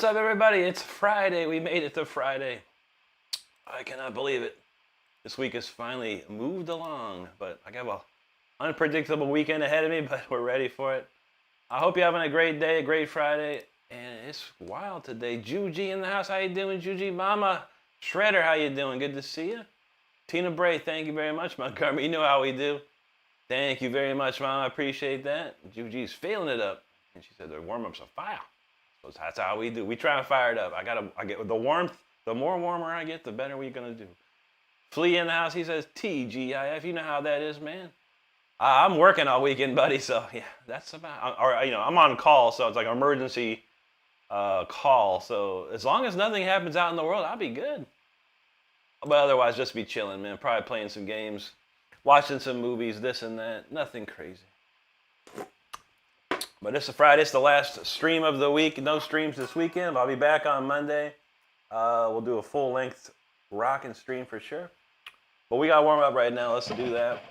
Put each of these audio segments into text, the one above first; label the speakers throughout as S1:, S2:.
S1: what's up, everybody? It's Friday. We made it to Friday. I cannot believe it. This week has finally moved along, but I got an unpredictable weekend ahead of me, but we're ready for it. I hope you're having a great day, a great Friday, and it's wild today. Juji in the house. How you doing, Juji? Mama Shredder, how you doing? Good to see you. Tina Bray, thank you very much. Montgomery, you know how we do. Thank you very much, Mom. I appreciate that. Juji's feeling it up. And she said the warm-up's a fire. So that's how we do. We try and fire it up. I get the warmth. The more warmer I get, the better we're gonna do. Flea in the house. He says TGIF. You know how that is, man. I'm working all weekend, buddy. So yeah, that's about. Or I'm on call, so it's like an emergency call. So as long as nothing happens out in the world, I'll be good. But otherwise, just be chilling, man. Probably playing some games, watching some movies, this and that. Nothing crazy. But it's a Friday. It's the last stream of the week. No streams this weekend. But I'll be back on Monday. We'll do a full-length rockin' stream for sure. But we got to warm up right now. Let's do that.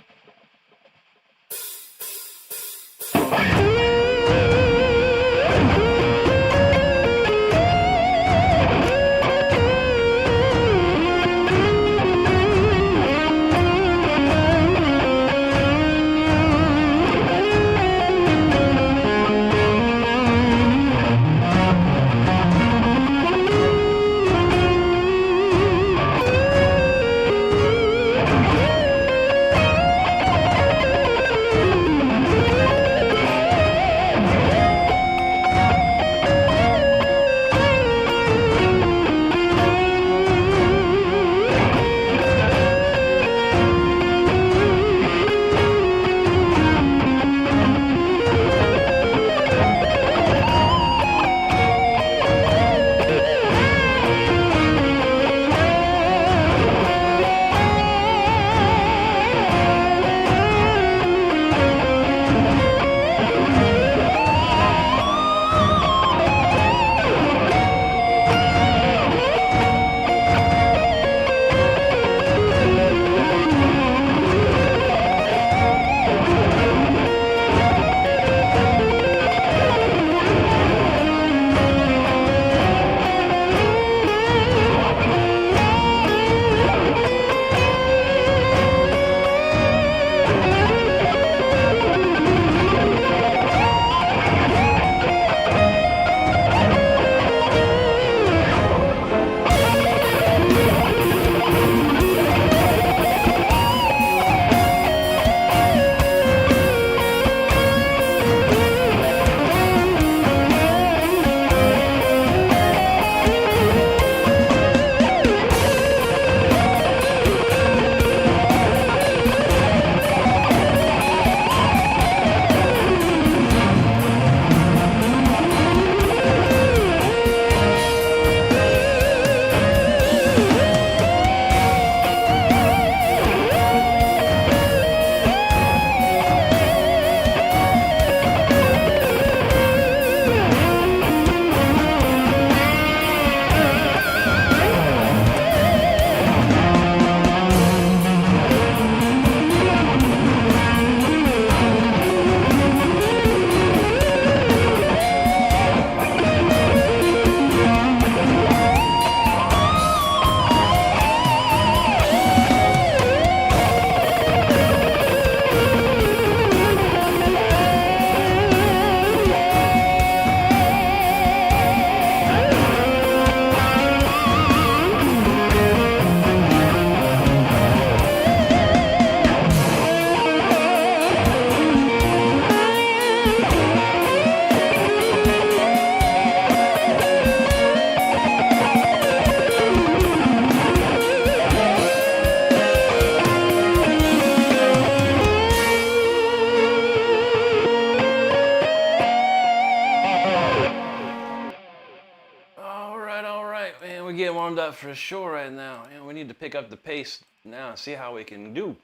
S1: For sure right now. And we need to pick up the pace now and see how we can do.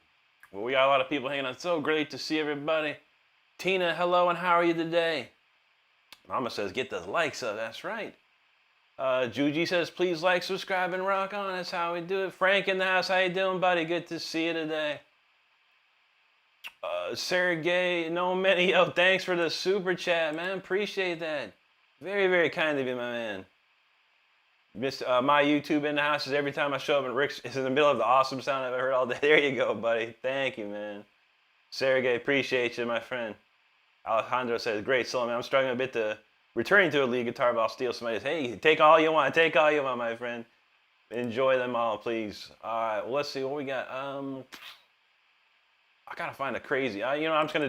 S1: Well, we got a lot of people hanging out. So great to see everybody. Tina, hello, and how are you today? Mama says, get the likes up. That's right. Juji says, please like, subscribe, and rock on. That's how we do it. Frank in the house, how you doing, buddy? Good to see you today. Sergey, no many. Oh, thanks for the super chat, man. Appreciate that. Very, very kind of you, my man. My YouTube in the house is every time I show up and Rick's is in the middle of the awesome sound I've ever heard all day. There you go, buddy. Thank you, man. Sergey, appreciate you, my friend. Alejandro says, great solo, man. I'm struggling a bit to returning to a lead guitar, but I'll steal somebody's. Hey, take all you want. Take all you want, my friend. Enjoy them all, please. All right, well, let's see what we got. I gotta find a crazy. I'm just gonna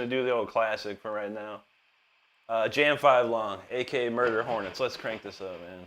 S1: do the old classic for right now. Jam 5 long, aka Murder Hornets. Let's crank this up, man.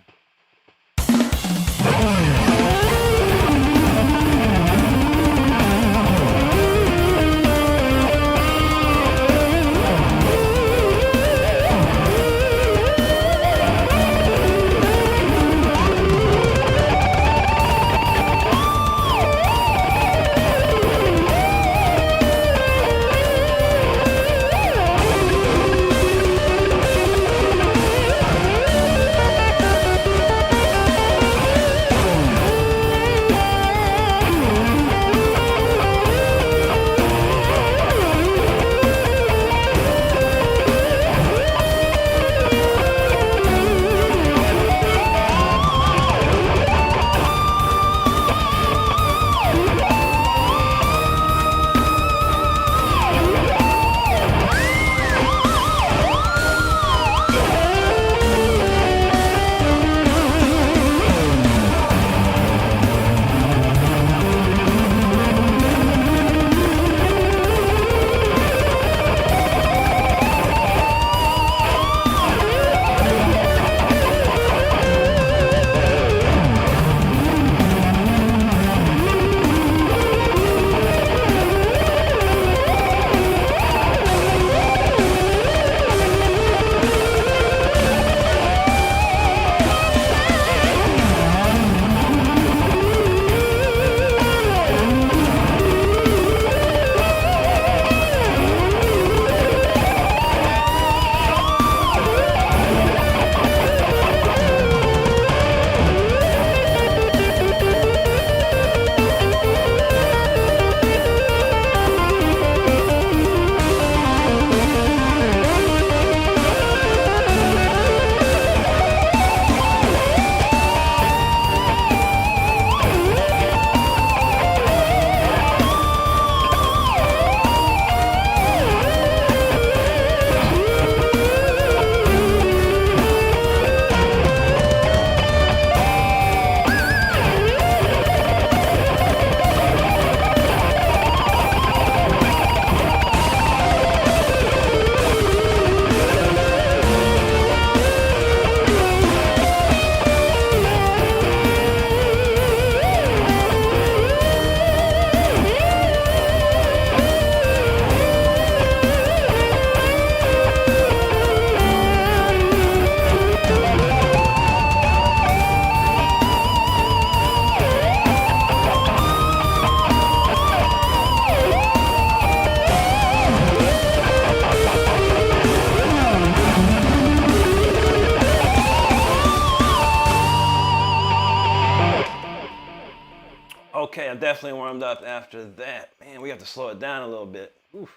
S1: Okay, I'm definitely warmed up after that. Man, we have to slow it down a little bit. Oof.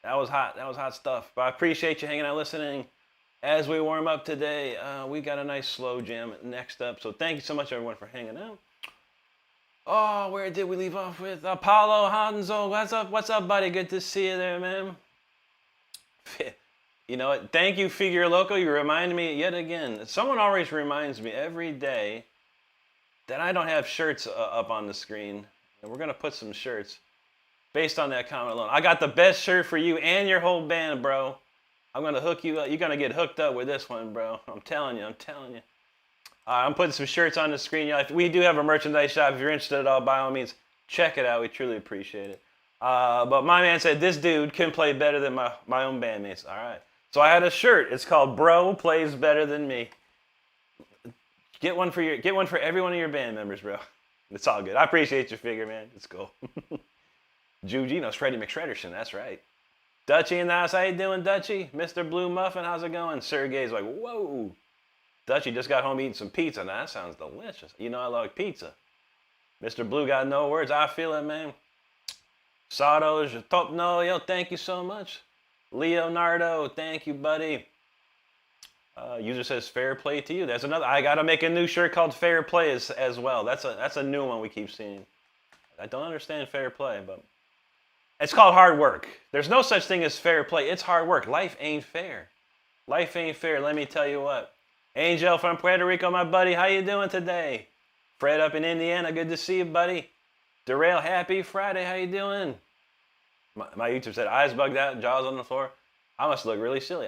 S1: That was hot. That was hot stuff. But I appreciate you hanging out listening as we warm up today. We got a nice slow jam next up. So thank you so much, everyone, for hanging out. Oh, where did we leave off with? Apollo Hanzo. What's up? What's up, buddy? Good to see you there, man. You know what? Thank you, Figure Loco. You remind me yet again. Someone always reminds me every day that I don't have shirts up on the screen. And we're going to put some shirts based on that comment alone. I got the best shirt for you and your whole band, bro. I'm going to hook you up. You're going to get hooked up with this one, bro. I'm telling you. I'm telling you. I'm putting some shirts on the screen. You know, we do have a merchandise shop. If you're interested at all, by all means, check it out. We truly appreciate it. But my man said, this dude can play better than my own bandmates. All right. So I had a shirt. It's called Bro Plays Better Than Me. Get one for every one of your band members, bro. It's all good. I appreciate your figure, man. It's cool. Jugino's Freddie McShredderson. That's right. Dutchy in the house. How you doing, Dutchy? Mr. Blue Muffin, how's it going? Sergey's like, whoa. Dutchy just got home eating some pizza. Now, that sounds delicious. You know I love pizza. Mr. Blue got no words. I feel it, man. Sado's top no, yo, thank you so much. Leonardo, thank you, buddy. User says fair play to you. That's another. I gotta make a new shirt called Fair Play as well. That's a new one we keep seeing. I don't understand fair play, but it's called hard work. There's no such thing as fair play. It's hard work. Life ain't fair. Life ain't fair. Let me tell you what. Angel from Puerto Rico, my buddy. How you doing today? Fred up in Indiana. Good to see you, buddy. Derail, happy Friday. How you doing? My YouTube said eyes bugged out, jaws on the floor. I must look really silly.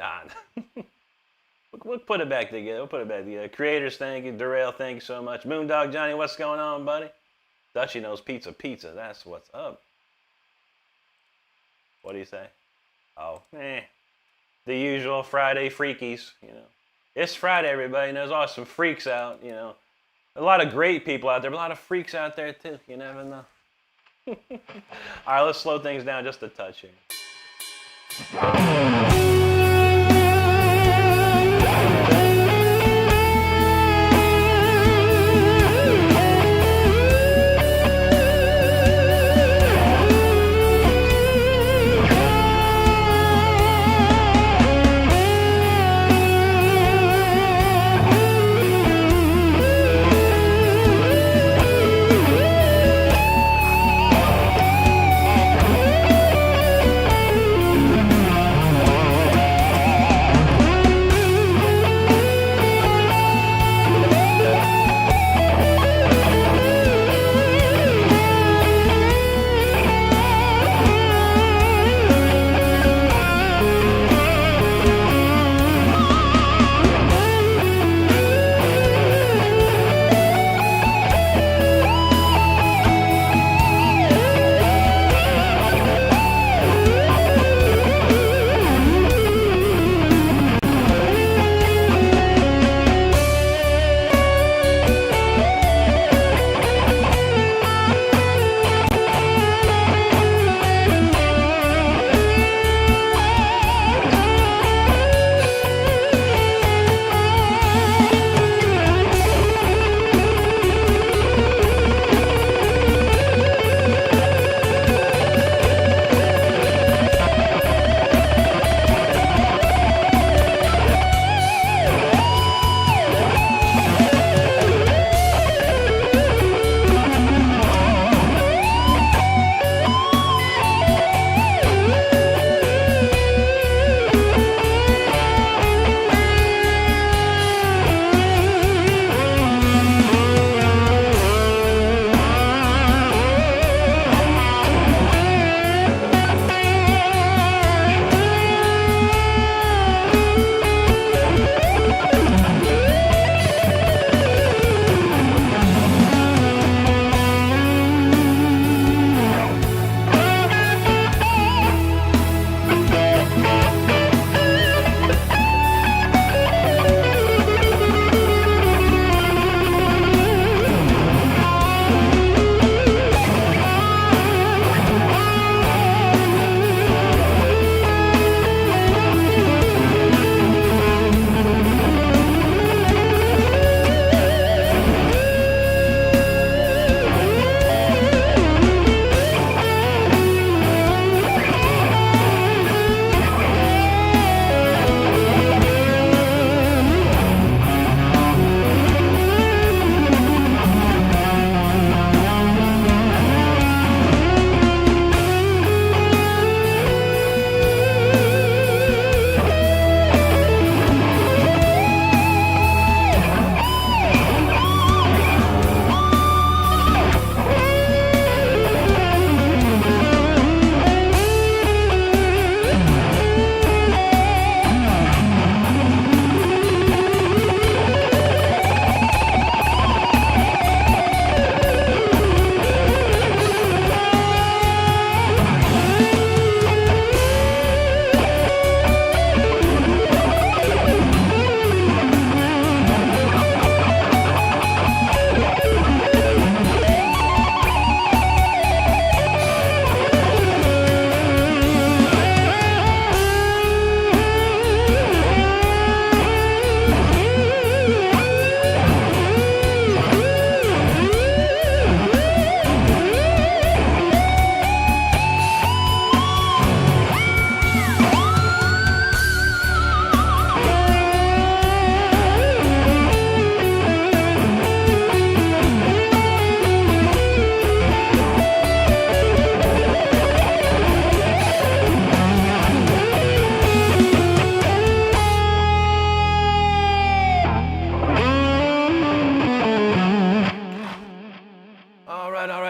S1: We'll put it back together. We'll put it back together. Creators, thank you. Derail, thank you so much. Moondog Johnny, what's going on, buddy? Dutchie knows pizza. That's what's up. What do you say? Oh, the usual Friday freakies, you know. It's Friday, everybody. And there's always some freaks out, you know. A lot of great people out there, but a lot of freaks out there, too. You never know. All right, let's slow things down just a touch here.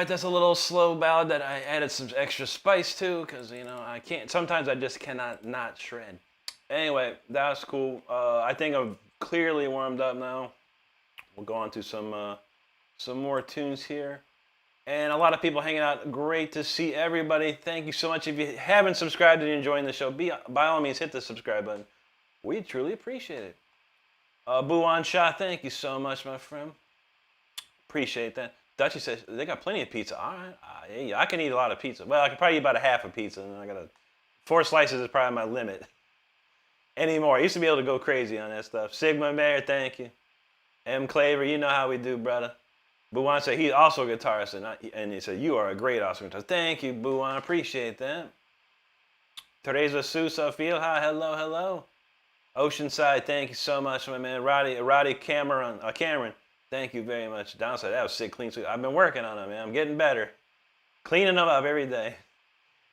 S1: right, that's a little slow ballad that I added some extra spice to, because, you know, I can't, sometimes I just cannot not shred. Anyway, that was cool. I think I'm clearly warmed up now. We'll go on to some more tunes here. And a lot of people hanging out. Great to see everybody. Thank you so much. If you haven't subscribed and you're enjoying the show, by all means, hit the subscribe button. We truly appreciate it. Buwan Shah, thank you so much, my friend. Appreciate that. Dutchie says, they got plenty of pizza. All right. Yeah, I can eat a lot of pizza. Well, I can probably eat about a half a pizza. And I got 4 slices is probably my limit. Anymore. I used to be able to go crazy on that stuff. Sigma Mayor, thank you. M. Claver, you know how we do, brother. Buwan said he's also a guitarist, and he said, you are a great awesome guitarist. Thank you, Buwan. Appreciate that. Teresa Sousa Field, hi, hello. Oceanside, thank you so much, my man. Roddy Cameron, thank you very much. Downside, that was sick, clean sweep. I've been working on it, man. I'm getting better. Cleaning them up every day.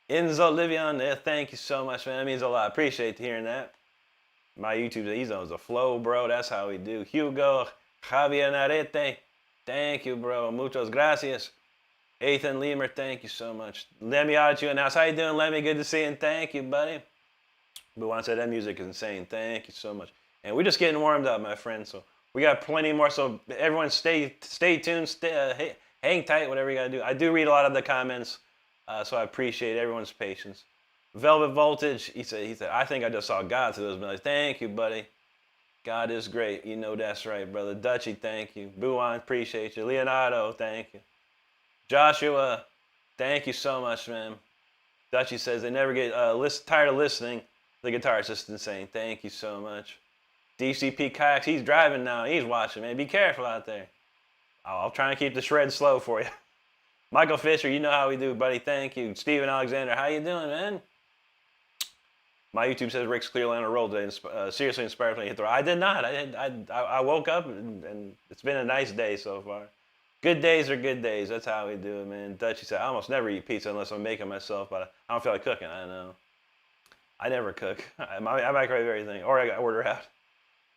S1: Enzo Livion, thank you so much, man. That means a lot. Appreciate hearing that. My YouTube, he's on the flow, bro. That's how we do. Hugo Javier Narete, thank you, bro. Muchas gracias. Ethan Lemur, thank you so much. Lemmy Attitude Announce. How you doing, Lemmy? Good to see you, and thank you, buddy. But once I said that music is insane. Thank you so much. And we're just getting warmed up, my friend. So we got plenty more. So everyone stay tuned, hang tight, whatever you got to do. I do read a lot of the comments, so I appreciate everyone's patience. Velvet Voltage, he said, I think I just saw God through those melodies. Thank you, buddy. God is great. You know that's right, brother. Dutchie, thank you. Buwan, appreciate you. Leonardo, thank you. Joshua, thank you so much, man. Dutchie says they never get tired of listening. The guitar is just insane. Thank you so much. DCP Kayaks, he's driving now. He's watching, man. Be careful out there. I'll try and keep the shred slow for you. Michael Fisher, you know how we do, buddy. Thank you. Steven Alexander, how you doing, man? My YouTube says Rick's clearly on a roll today. Seriously inspired when he hit the road. I did not. I woke up and it's been a nice day so far. Good days are good days. That's how we do it, man. Dutchie said, I almost never eat pizza unless I'm making myself, but I don't feel like cooking. I know. I never cook. I microwave everything, or I order out.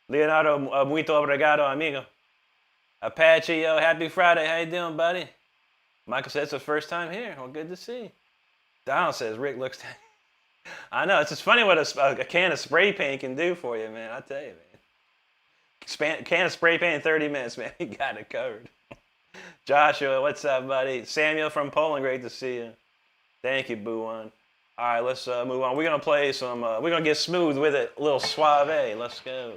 S1: Leonardo, muito obrigado, amigo. Apache, yo, happy Friday. How you doing, buddy? Michael said it's the first time here. Well, good to see. Donald says Rick looks... I know, it's just funny what a can of spray paint can do for you, man. I tell you, man. Can of spray paint in 30 minutes, man. You got it covered. Joshua, what's up, buddy? Samuel from Poland, great to see you. Thank you, Buwan. All right, let's move on. We're going to play some, we're going to get smooth with it. A little Suave. Let's go.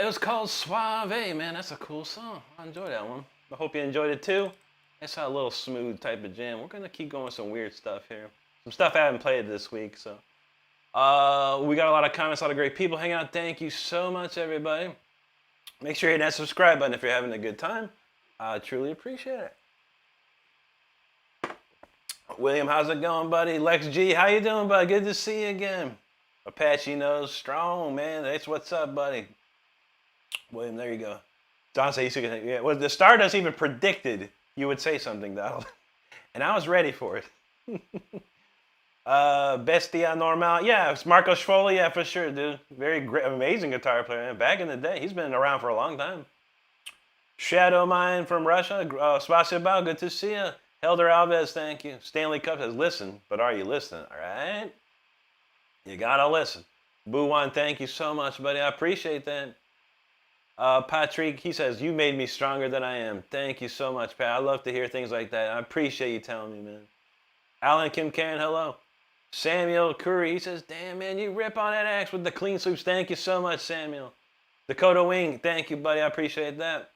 S1: was called Suave, man. That's a cool song. I enjoyed that one. I hope you enjoyed it too. It's a little smooth type of jam. We're gonna keep going with some weird stuff here. Some stuff I haven't played this week, so. We got a lot of comments, a lot of great people hanging out. Thank you so much, everybody. Make sure you hit that subscribe button if you're having a good time. I truly appreciate it. William, how's it going, buddy? Lex G, how you doing, buddy? Good to see you again. Apache Nose Strong, man. That's what's up, buddy. William, there you go. Don said, yeah, well, the Stardust even predicted you would say something, Donald. And I was ready for it. Bestia Normal. Yeah, it's Marco Schwoli. Yeah, for sure, dude. Very great, amazing guitar player, man. Back in the day. He's been around for a long time. Shadow Mine from Russia. Spasibo, good to see you. Helder Alves, thank you. Stanley Cup says, listen, but are you listening? All right? You gotta listen. Boo-Wan, thank you so much, buddy. I appreciate that. Patrick, he says, you made me stronger than I am. Thank you so much, Pat. I love to hear things like that. I appreciate you telling me, man. Alan Kim Karen, hello. Samuel Curry, he says, damn, man, you rip on that axe with the clean sweeps. Thank you so much, Samuel. Dakota Wing, thank you, buddy. I appreciate that.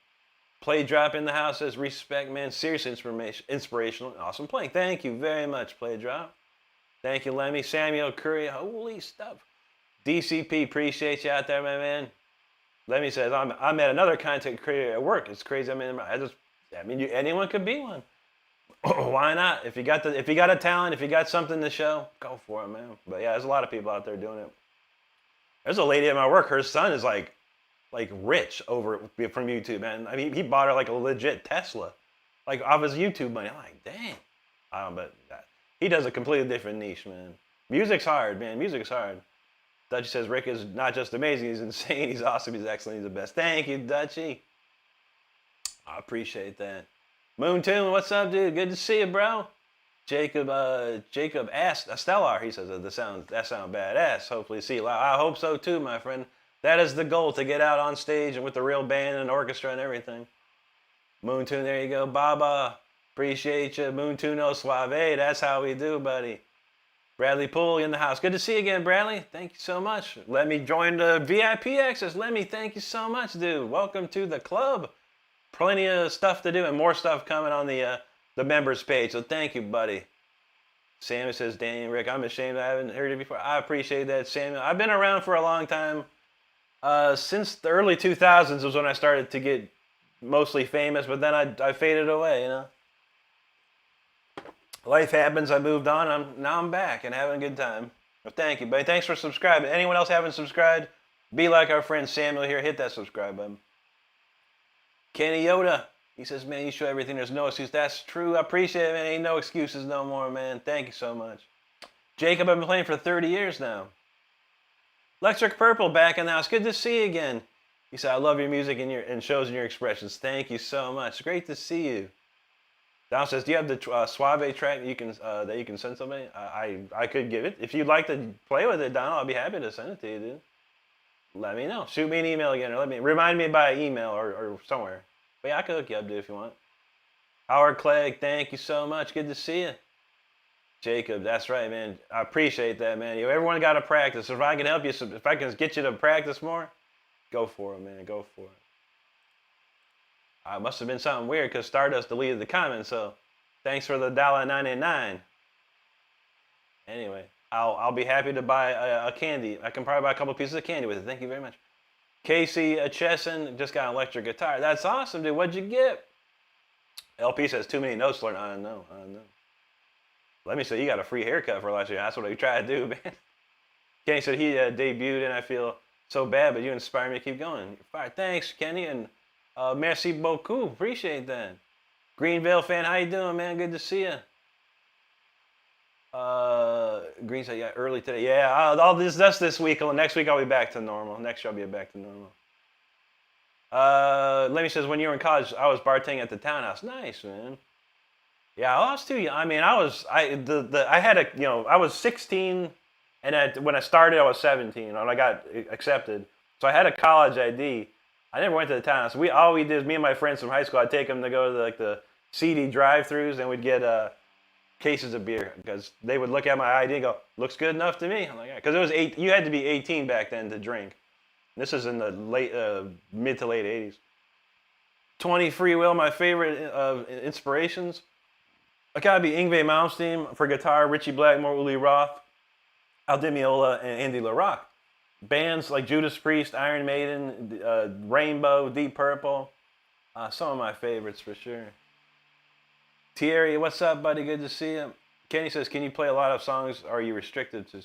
S1: Play Drop in the house says, respect, man. Serious inspirational. Awesome playing. Thank you very much, Play Drop. Thank you, Lemmy. Samuel Curry, holy stuff. DCP, appreciate you out there, my man. Lemmy says, I'm at another content creator at work. It's crazy. I mean, anyone could be one. Why not? If you got a talent, if you got something to show, go for it, man. But yeah, there's a lot of people out there doing it. There's a lady at my work. Her son is like rich from YouTube, man. I mean, he bought her like a legit Tesla, like off his YouTube money. I'm like, dang. But he does a completely different niche, man. Music's hard, man. Music's hard. Dutchy says, Rick is not just amazing, he's insane, he's awesome, he's excellent, he's the best. Thank you, Dutchy. I appreciate that. Moon Toon, what's up, dude? Good to see you, bro. Jacob asked Stellar, he says, that sound badass. Hopefully see you live. I hope so too, my friend. That is the goal, to get out on stage and with the real band and orchestra and everything. Moon Toon, there you go. Baba, appreciate you. Moon Toon, no Suave, that's how we do, buddy. Bradley Poole in the house. Good to see you again, Bradley. Thank you so much. Let me join the VIP access. Let me thank you so much, dude. Welcome to the club. Plenty of stuff to do and more stuff coming on the members page. So thank you, buddy. Samuel says, dang, Rick, I'm ashamed I haven't heard it before. I appreciate that, Samuel. I've been around for a long time. Since the early 2000s was when I started to get mostly famous, but then I faded away, you know. Life happens, I moved on, now I'm back and having a good time. Well, thank you, buddy. Thanks for subscribing. Anyone else haven't subscribed? Be like our friend Samuel here. Hit that subscribe button. Kenny Yoda, he says, man, you show everything. There's no excuse. That's true. I appreciate it, man. Ain't no excuses no more, man. Thank you so much. Jacob, I've been playing for 30 years now. Electric Purple back in the house. Good to see you again. He said, I love your music and shows and your expressions. Thank you so much. Great to see you. Don says, do you have the Suave track that you can send somebody? I could give it. If you'd like to play with it, Don, I'll be happy to send it to you, dude. Let me know. Shoot me an email again, or remind me by email or somewhere. But yeah, I could hook you up, dude, if you want. Howard Clegg, thank you so much. Good to see you. Jacob, that's right, man. I appreciate that, man. Everyone got to practice. If I can help you, if I can get you to practice more, go for it, man. Go for it. It must have been something weird because Stardust deleted the comment, so thanks for the $1.99. Anyway, I'll be happy to buy a candy. I can probably buy a couple pieces of candy with it. Thank you very much. Casey Chesson just got an electric guitar. That's awesome, dude. What'd you get? LP says too many notes learned. I know. Let me say, you got a free haircut for last year. That's what we try to do, man. Kenny said he debuted, and I feel so bad, but you inspire me to keep going. You're fired. Thanks, Kenny, and merci beaucoup. Appreciate that. Greenville fan, how you doing, man? Good to see you. Green said, yeah, early today. Yeah, that's this week. Next week I'll be back to normal. Next year I'll be back to normal. Lemmy says, when you were in college, I was bartending at the townhouse. Nice, man. Yeah, I was too young. I mean, I was 16, and when I started, I was 17, and I got accepted. So I had a college ID. I never went to the townhouse. All we did is me and my friends from high school. I'd take them to go to the CD drive-thrus, and we'd get cases of beer because they would look at my ID and go, "Looks good enough to me." I'm like, because it was you had to be 18 back then to drink. This is in the mid to late 80s. 20 free will, my favorite inspirations. It gotta be Yngwie Malmsteen for guitar, Ritchie Blackmore, Uli Roth, Al Di Meola, and Andy LaRocque. Bands like Judas Priest, Iron Maiden, Rainbow, Deep Purple. Some of my favorites for sure. Thierry, what's up, buddy? Good to see you. Kenny says, can you play a lot of songs? Or are you restricted to?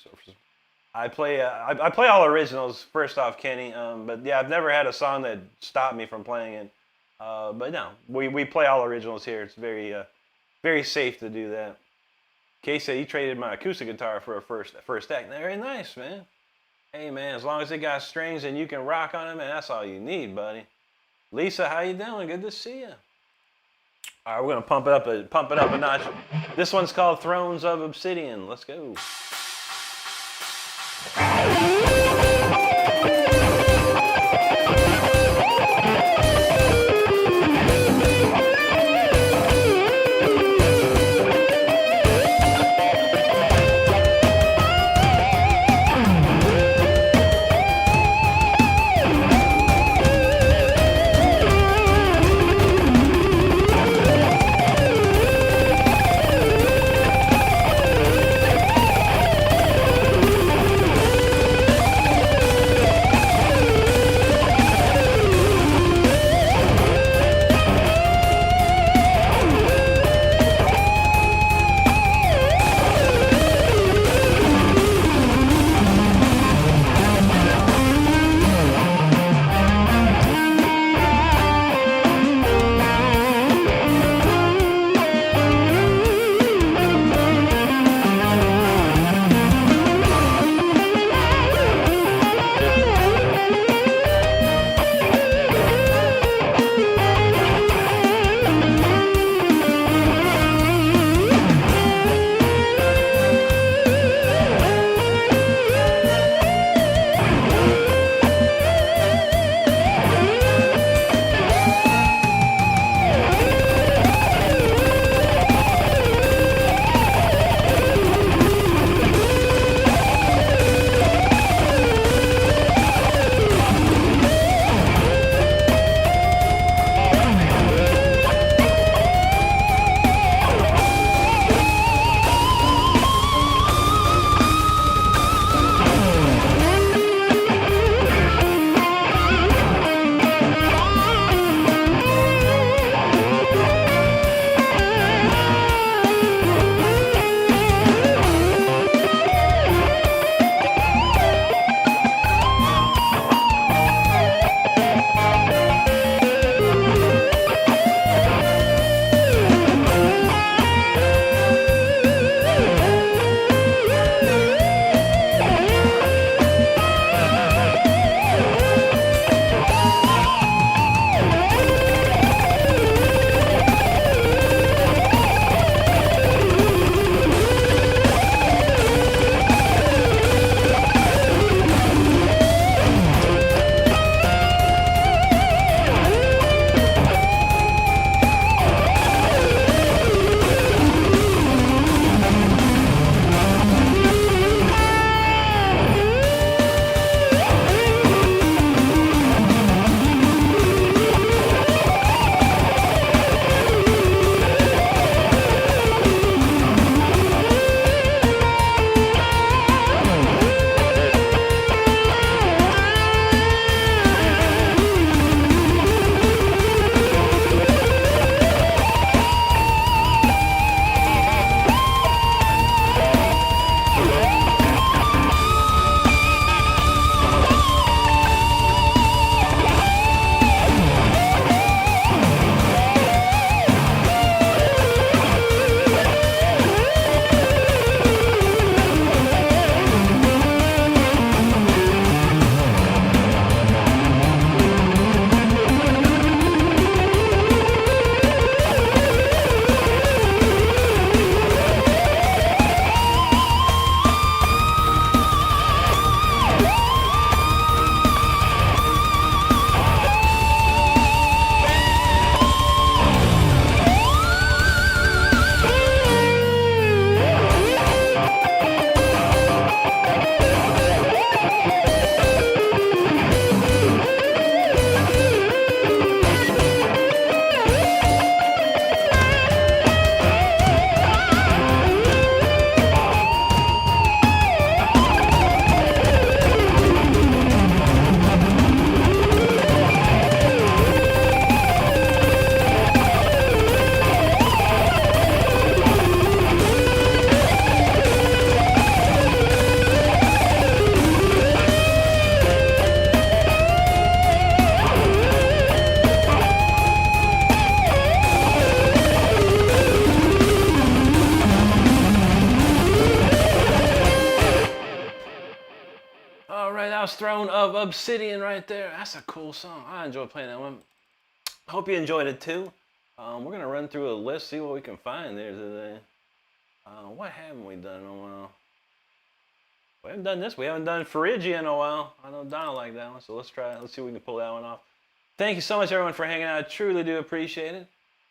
S1: I play all originals. First off, Kenny. But yeah, I've never had a song that stopped me from playing it. But no, we play all originals here. It's very safe to do that. Kay said he traded my acoustic guitar for a first act. Very nice, man. Hey, man, as long as it got strings and you can rock on it, man, that's all you need, buddy. Lisa, how you doing? Good to see you. All right, we're gonna pump it up a notch. This one's called Thrones of Obsidian. Let's go. Throne of Obsidian right there. That's a cool song. I enjoyed playing that one. Hope you enjoyed it too. We're going to run through a list, see what we can find there today. What haven't we done in a while? We haven't done this. We haven't done Friia in a while. I know Donna liked that one, so let's try it. Let's see if we can pull that one off. Thank you so much, everyone, for hanging out. I truly do appreciate it.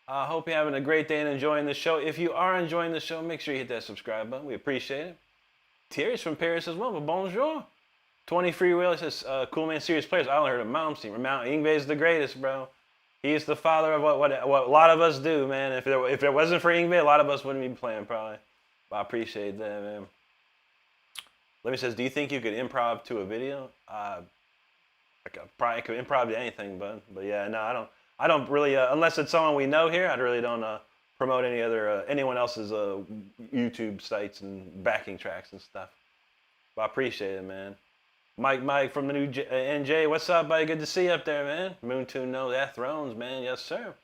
S1: I hope you're having a great day and enjoying the show. If you are enjoying the show, make sure you hit that subscribe button. We appreciate it. Thierry's from Paris as well, but bonjour. 20 free will says, cool man, serious players. I only heard of Malmsteen. Mount Ingve's the greatest, bro. He's the father of what a lot of us do, man. If it wasn't for Ingve, a lot of us wouldn't be playing, probably. But I appreciate that, man. Let me says, do you think you could improv to a video? I probably could improv to anything, but yeah, no, I don't really, unless it's someone we know here, I really don't promote any other, anyone else's YouTube sites and backing tracks and stuff. But I appreciate it, man. Mike from the new NJ, what's up, buddy? Good to see you up there, man. Moontune, no, that Thrones, man. Yes, sir.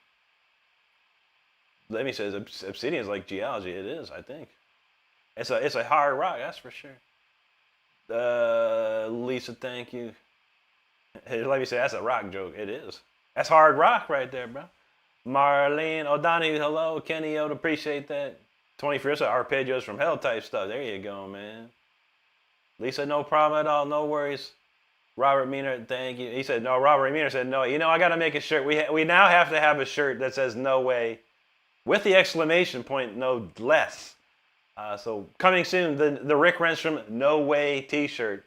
S1: Let me say, Obsidian is like geology. It is, I think. It's a hard rock, that's for sure. Lisa, thank you. Hey, let me say, that's a rock joke. It is. That's hard rock right there, bro. Marlene O'Donoghue, hello. Kenny Yoda, appreciate that. 24 arpeggios from hell type stuff. There you go, man. Lisa, no problem at all. No worries. Robert Meaner, thank you. He said, no, Robert Meaner said, no. You know, I got to make a shirt. We now have to have a shirt that says no way with the exclamation point, no less. So coming soon, the Rick Renstrom No Way t-shirt.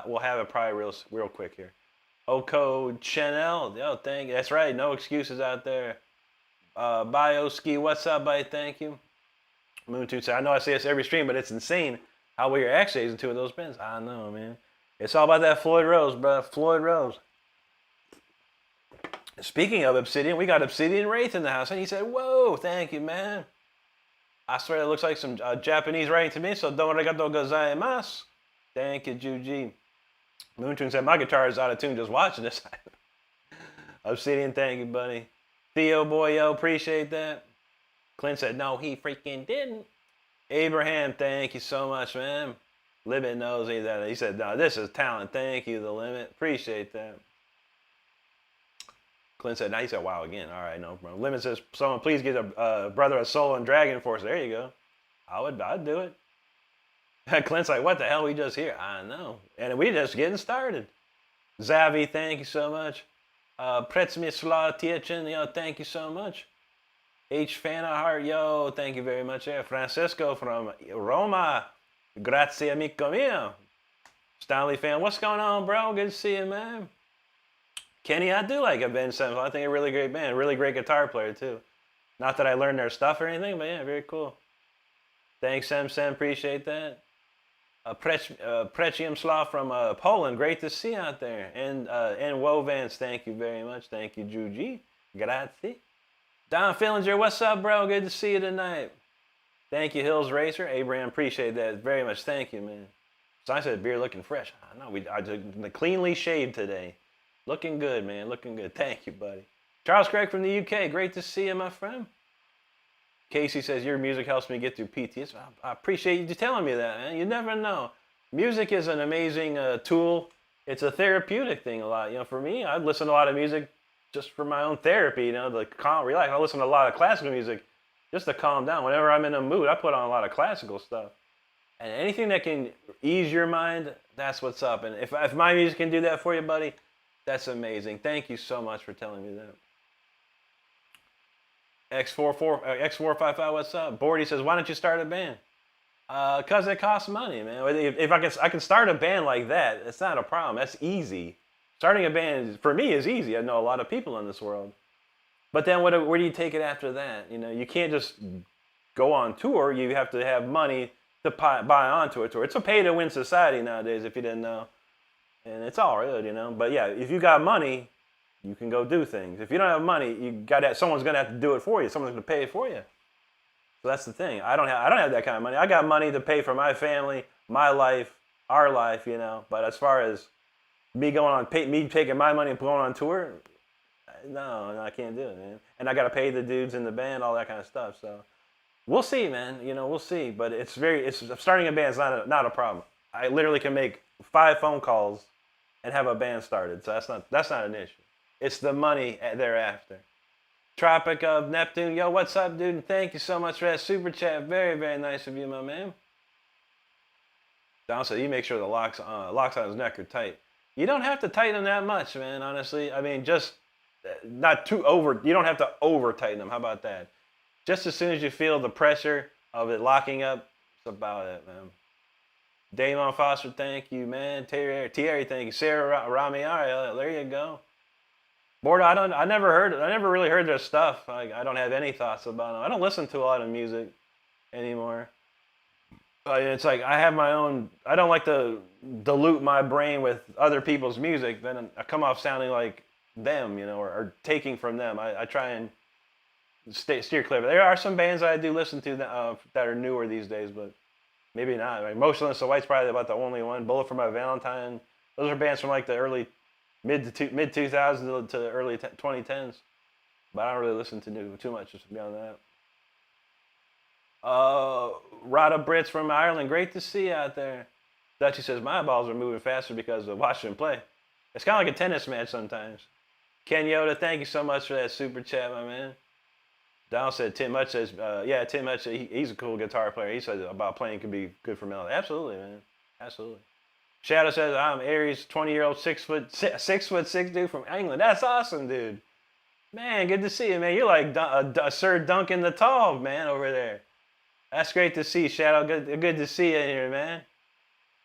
S1: We'll have it probably real quick here. Oko Chanel, yo, thank you. That's right, no excuses out there. Bioski, what's up, buddy? Thank you. Moontooth said, I know I say this every stream, but it's insane how we are actually in two of those bands. I know, man. It's all about that Floyd Rose, bro. Floyd Rose. Speaking of Obsidian, we got Obsidian Wraith in the house, and he said, whoa, thank you, man. I swear it looks like some Japanese writing to me, so don't arigato gozaimasu. Thank you, Juji. Moontune said, my guitar is out of tune just watching this. Obsidian, thank you, buddy. Theo boy, yo, appreciate that. Clint said, no, he freaking didn't. Abraham, thank you so much, man. Limit knows that. He said, no, this is talent. Thank you, The Limit. Appreciate that. Clint said, now he said, wow, again. All right, no problem. Limit says, someone please get a brother of Soul and Dragon Force. There you go. I'd do it. Clint's like, what the hell we just hear? I know. And we just getting started. Zavi, thank you so much. Pretzmisla Tietchen, yo, thank you so much. H. Fanahart, yo, thank you very much. Francisco from Roma. Grazie, amico mio. Stanley fan, what's going on, bro? Good to see you, man. Kenny, I do like Avenged Sevenfold. I think a really great band. Really great guitar player, too. Not that I learned their stuff or anything, but yeah, very cool. Thanks, Sam. Appreciate that. Precium Slaw from Poland. Great to see you out there. And Wovance, thank you very much. Thank you, Juji. Grazie. Don Fillinger, what's up, bro? Good to see you tonight. Thank you, Hills Racer. Abraham, appreciate that very much. Thank you, man. So I said, beer looking fresh. I know. I took cleanly shaved today. Looking good, man. Looking good. Thank you, buddy. Charles Craig from the UK. Great to see you, my friend. Casey says, your music helps me get through PTS. I appreciate you telling me that, man. You never know. Music is an amazing tool. It's a therapeutic thing a lot. You know, for me, I listen to a lot of music just for my own therapy, you know, to calm, relax. I listen to a lot of classical music just to calm down. Whenever I'm in a mood, I put on a lot of classical stuff. And anything that can ease your mind, that's what's up. And if my music can do that for you, buddy, that's amazing. Thank you so much for telling me that. X455, what's up? Bordy says, why don't you start a band? Because it costs money, man. If I can start a band like that, it's not a problem. That's easy. Starting a band, for me, is easy. I know a lot of people in this world. But then where do you take it after that? You know, you can't just go on tour. You have to have money to buy onto a tour. It's a pay-to-win society nowadays, if you didn't know. And it's all good, you know. But yeah, if you got money, you can go do things. If you don't have money, someone's gonna have to do it for you. Someone's gonna pay it for you. So that's the thing. I don't have that kind of money. I got money to pay for my family, my life, our life, you know. But as far as me taking my money and going on tour, no, I can't do it, man. And I got to pay the dudes in the band, all that kind of stuff. So we'll see, man. You know, we'll see. But it's starting a band is not a problem. I literally can make 5 phone calls and have a band started. So that's not an issue. It's the money thereafter. Tropic of Neptune, yo, what's up, dude? And thank you so much for that super chat. Very, very nice of you, my man. Don said, you make sure the locks on his neck are tight. You don't have to tighten them that much, man, honestly. I mean, just not too over. You don't have to over tighten them. How about that? Just as soon as you feel the pressure of it locking up, that's about it, man. Damon Foster, thank you, man. Thierry, thank you. Sarah Ramiari, there you go. Border, I never really heard their stuff. I don't have any thoughts about them. I don't listen to a lot of music anymore. It's like I have my own. I don't like to dilute my brain with other people's music. Then I come off sounding like them, you know, or taking from them. I try and steer clear. But there are some bands I do listen to that are newer these days, but maybe not. Like Motionless in White's probably about the only one. Bullet for My Valentine. Those are bands from like the early mid 2000s to the early 2010s. But I don't really listen to too much just beyond that. Rada Brits from Ireland, great to see you out there. Dutchie says, my balls are moving faster because of watching him play. It's kind of like a tennis match sometimes. Ken Yoda, thank you so much for that super chat, my man. Donald said, Tim Much says, yeah, Tim Much, he's a cool guitar player. He said about playing could be good for melody. Absolutely, man. Absolutely. Shadow says, I'm Aries, 20-year-old, 6'6" dude from England. That's awesome, dude. Man, good to see you, man. You're like Sir Duncan the Tall, man, over there. That's great to see, Shadow. Good to see you in here, man.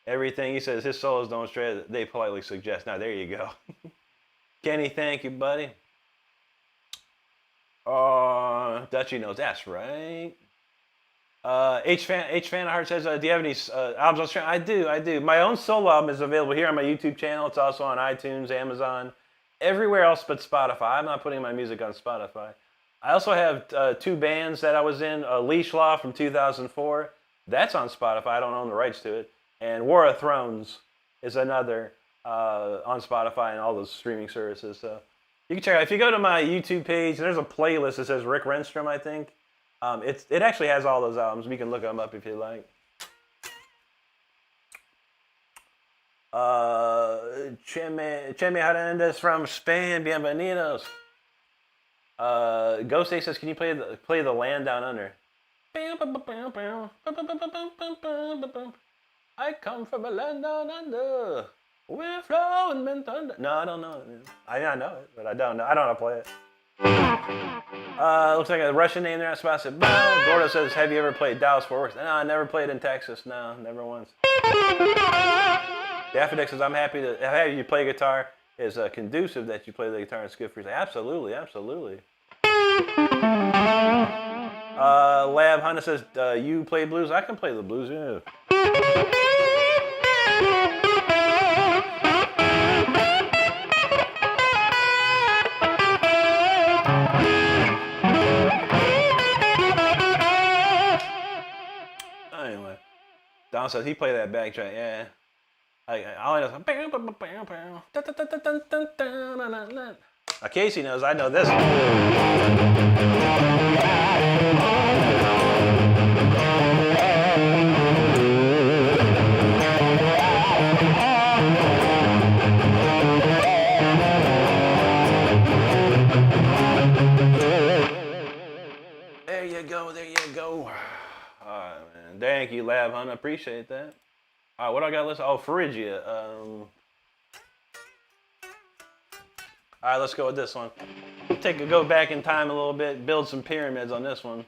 S1: Everything he says, his solos don't stray, they politely suggest. Now, there you go. Kenny, thank you, buddy. Dutchie knows. That's right. H Fan Heart says, do you have any albums on stream? I do. My own solo album is available here on my YouTube channel. It's also on iTunes, Amazon, everywhere else but Spotify. I'm not putting my music on Spotify. I also have two bands that I was in. Leash Law from 2004. That's on Spotify. I don't own the rights to it. And War of Thrones is another on Spotify and all those streaming services. So you can check it out. If you go to my YouTube page, there's a playlist that says Rick Renstrom, I think. It actually has all those albums. You can look them up if you like. Cheme Hernandez from Spain. Bienvenidos. Ghost Ace says, can you play the Land Down Under? I come from a land down under. We're flowing men thunder. No, I don't know it. I know it, but I don't know. I don't know how to play it. Looks like a Russian name there. Spot said, Gordo says, have you ever played Dallas Fort Worth? No, I never played in Texas. No, never once. Daffodix says, I'm happy to have you play guitar. Is conducive that you play the guitar and skip free. Absolutely, absolutely. Lab Hunter says, you play blues? I can play the blues, yeah. Anyway, Don says he played that backtrack, yeah. Casey knows I know this. There you go. All right, man. Thank you, Lab Hunter. Appreciate that. All right, what do I got to listen? Oh, Friia. All right, let's go with this one. Go back in time a little bit, build some pyramids on this one.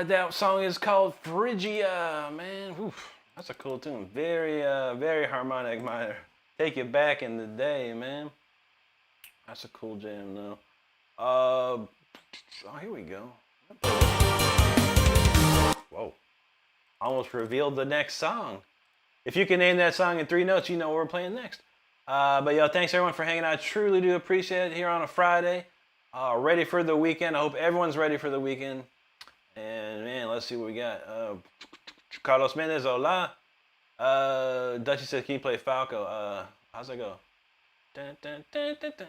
S1: That song is called Frigia, man. Oof, that's a cool tune. Very, very harmonic minor. Take you back in the day, man. That's a cool jam, though. Oh, here we go. Whoa. Almost revealed the next song. If you can name that song in 3 notes, you know what we're playing next. But yo, thanks everyone for hanging out. I truly do appreciate it here on a Friday. Ready for the weekend. I hope everyone's ready for the weekend. And man, let's see what we got. Carlos Mendez, hola. Dutchie says, can you play Falco? How's that go? Dun, dun, dun, dun, dun.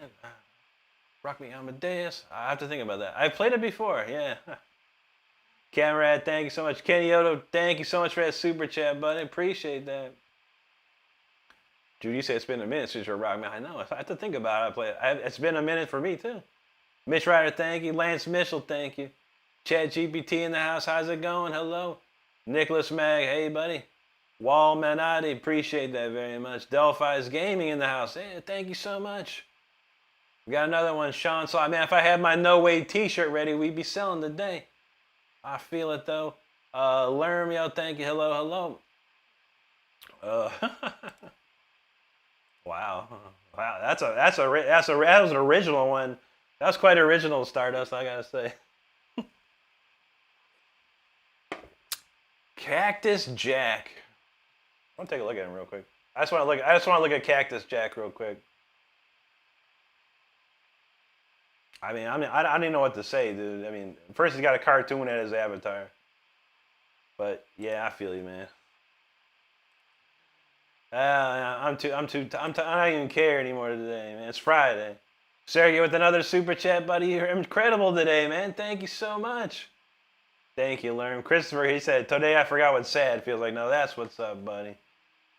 S1: Rock me Amadeus. I have to think about that. I've played it before, yeah. Camerad, thank you so much. Kenny Yodo, thank you so much for that super chat, buddy. Appreciate that. Judy said it's been a minute since you're Rock Me. I know. I have to think about it. I play it. It's been a minute for me, too. Mitch Ryder, thank you. Lance Mitchell, thank you. Chad GPT in the house. How's it going? Hello. Nicholas Mag, hey, buddy. Wal Manati, appreciate that very much. Delphi's Gaming in the house. Hey, thank you so much. We got another one. Sean Saw. Man, if I had my No Way t-shirt ready, we'd be selling today. I feel it though. Lerm, yo, thank you. Hello. Wow. That was an original one. That was quite original, Stardust, I gotta say. Cactus Jack. I want to take a look at him real quick. I just want to look at Cactus Jack real quick. I don't even know what to say, dude. I mean, first he's got a cartoon at his avatar. But yeah, I feel you, man. I don't even care anymore today, man. It's Friday. Sergey with another super chat, buddy. You're incredible today, man. Thank you so much. Thank you, Lerm. Christopher, he said, today I forgot what sad feels like. No, that's what's up, buddy.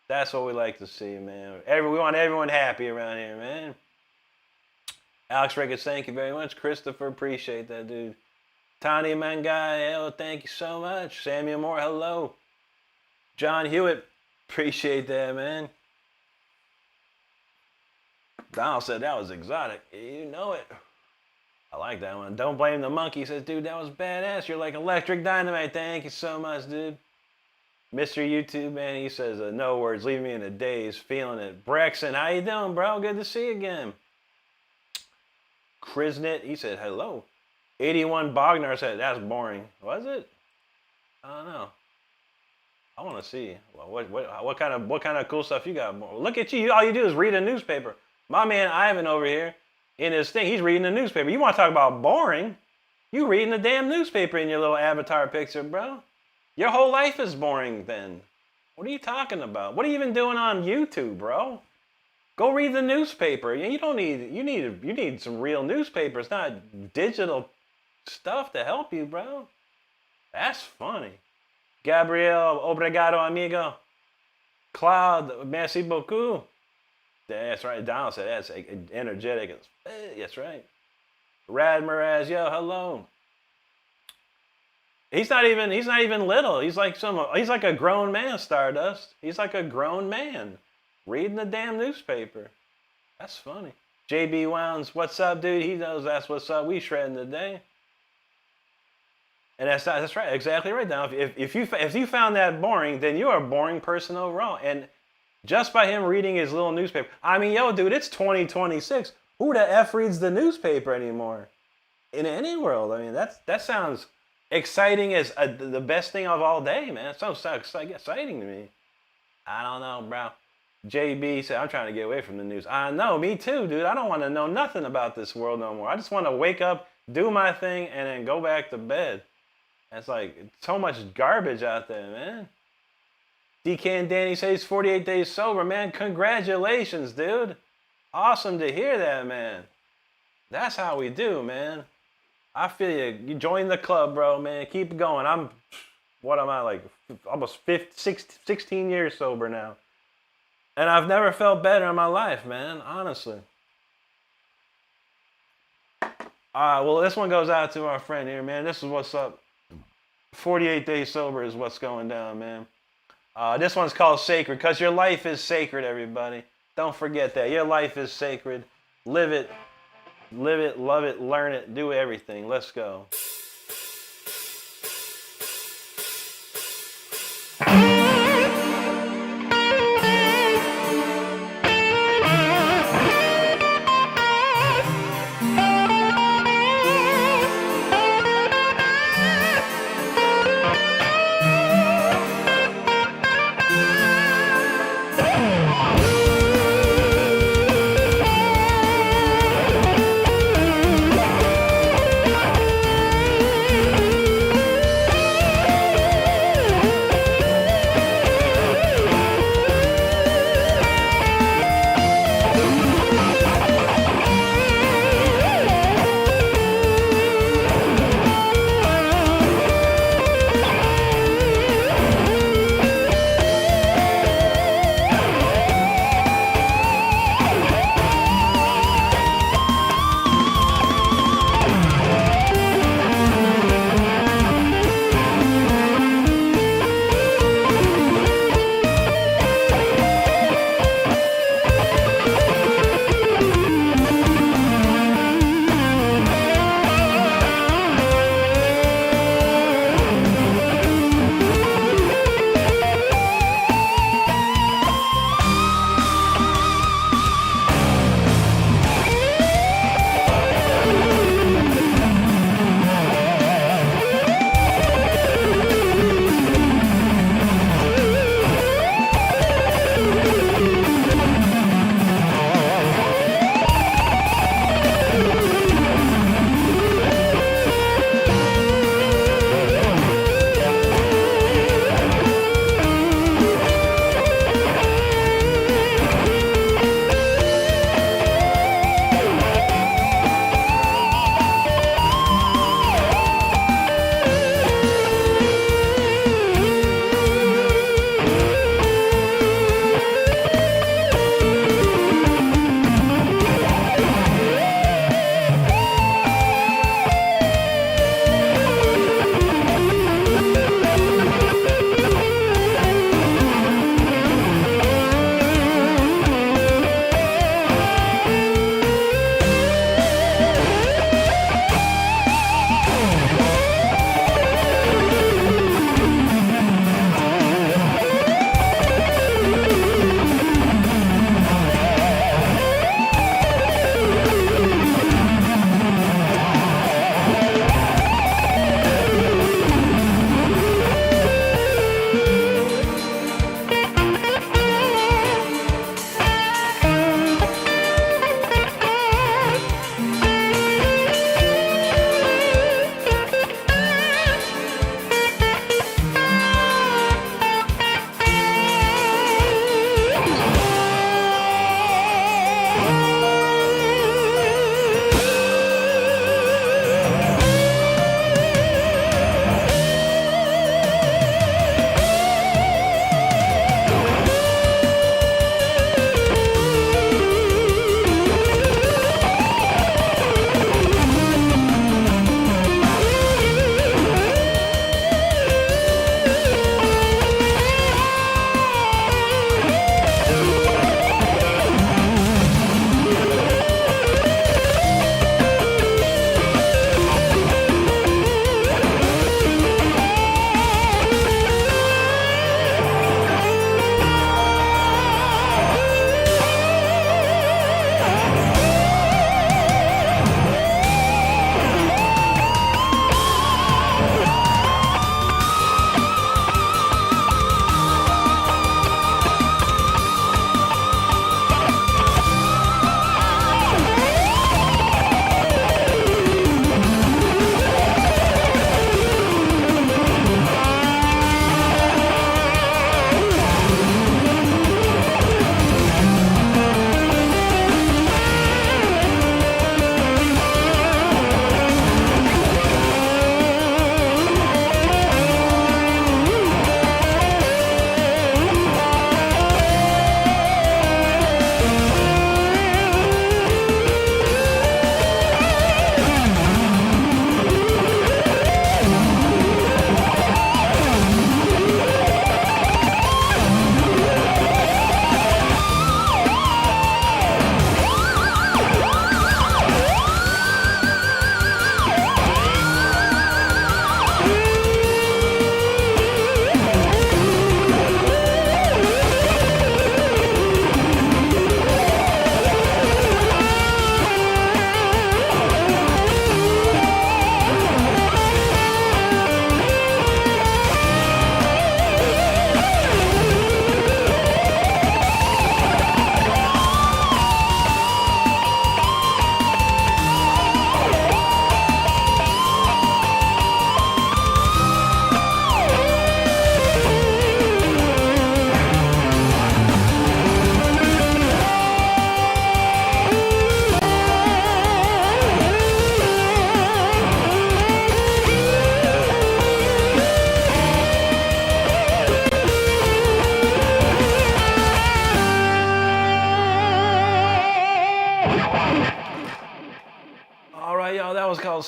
S1: That's what we like to see, man. We want everyone happy around here, man. Alex Ricketts, thank you very much. Christopher, appreciate that, dude. Tani Mangai, thank you so much. Samuel Moore, hello. John Hewitt, appreciate that, man. Donald said that was exotic. You know it. I like that one. Don't Blame the Monkey says, dude, that was badass. You're like electric dynamite. Thank you so much, dude. Mr. YouTube, man, he says, no words, leave me in a daze, feeling it. Brexon, how you doing, bro? Good to see you again. Krisnit, he said, hello. 81 Bognar said, that's boring. Was it? I don't know. I want to see. Well, what kind of cool stuff you got? Look at you. All you do is read a newspaper. My man Ivan over here, in his thing, he's reading a newspaper. You want to talk about boring? You reading the damn newspaper in your little avatar picture, bro. Your whole life is boring then. What are you talking about? What are you even doing on YouTube, bro? Go read the newspaper. You need some real newspapers, not digital stuff to help you, bro. That's funny. Gabriel, obrigado, amigo. Claude, merci beaucoup. That's right. Donald said that's energetic. That's right. Rad Miraz, yo, hello. He's not even little. He's like a grown man, Stardust. He's like a grown man reading the damn newspaper. That's funny. JB Wounds, what's up, dude? He knows that's what's up. We shredding today. And that's right, exactly right. Now, if you found that boring, then you're a boring person overall. And just by him reading his little newspaper, I mean, yo, dude, it's 2026. Who the f reads the newspaper anymore? In any world, I mean, that sounds exciting as the best thing of all day, man. It sounds so exciting to me. I don't know, bro. JB said, I'm trying to get away from the news. I know, me too, dude. I don't want to know nothing about this world no more. I just want to wake up, do my thing, and then go back to bed. It's like so much garbage out there, man. DK and Danny says 48 days sober, man. Congratulations, dude. Awesome to hear that, man. That's how we do, man. I feel you. You join the club, bro, man. Keep going. What am I, like, almost 16 years sober now. And I've never felt better in my life, man, honestly. All right, well, this one goes out to our friend here, man. This is what's up. 48 days sober is what's going down, man. This one's called Sacred, because your life is sacred, everybody. Don't forget that. Your life is sacred. Live it, love it, learn it, do everything. Let's go.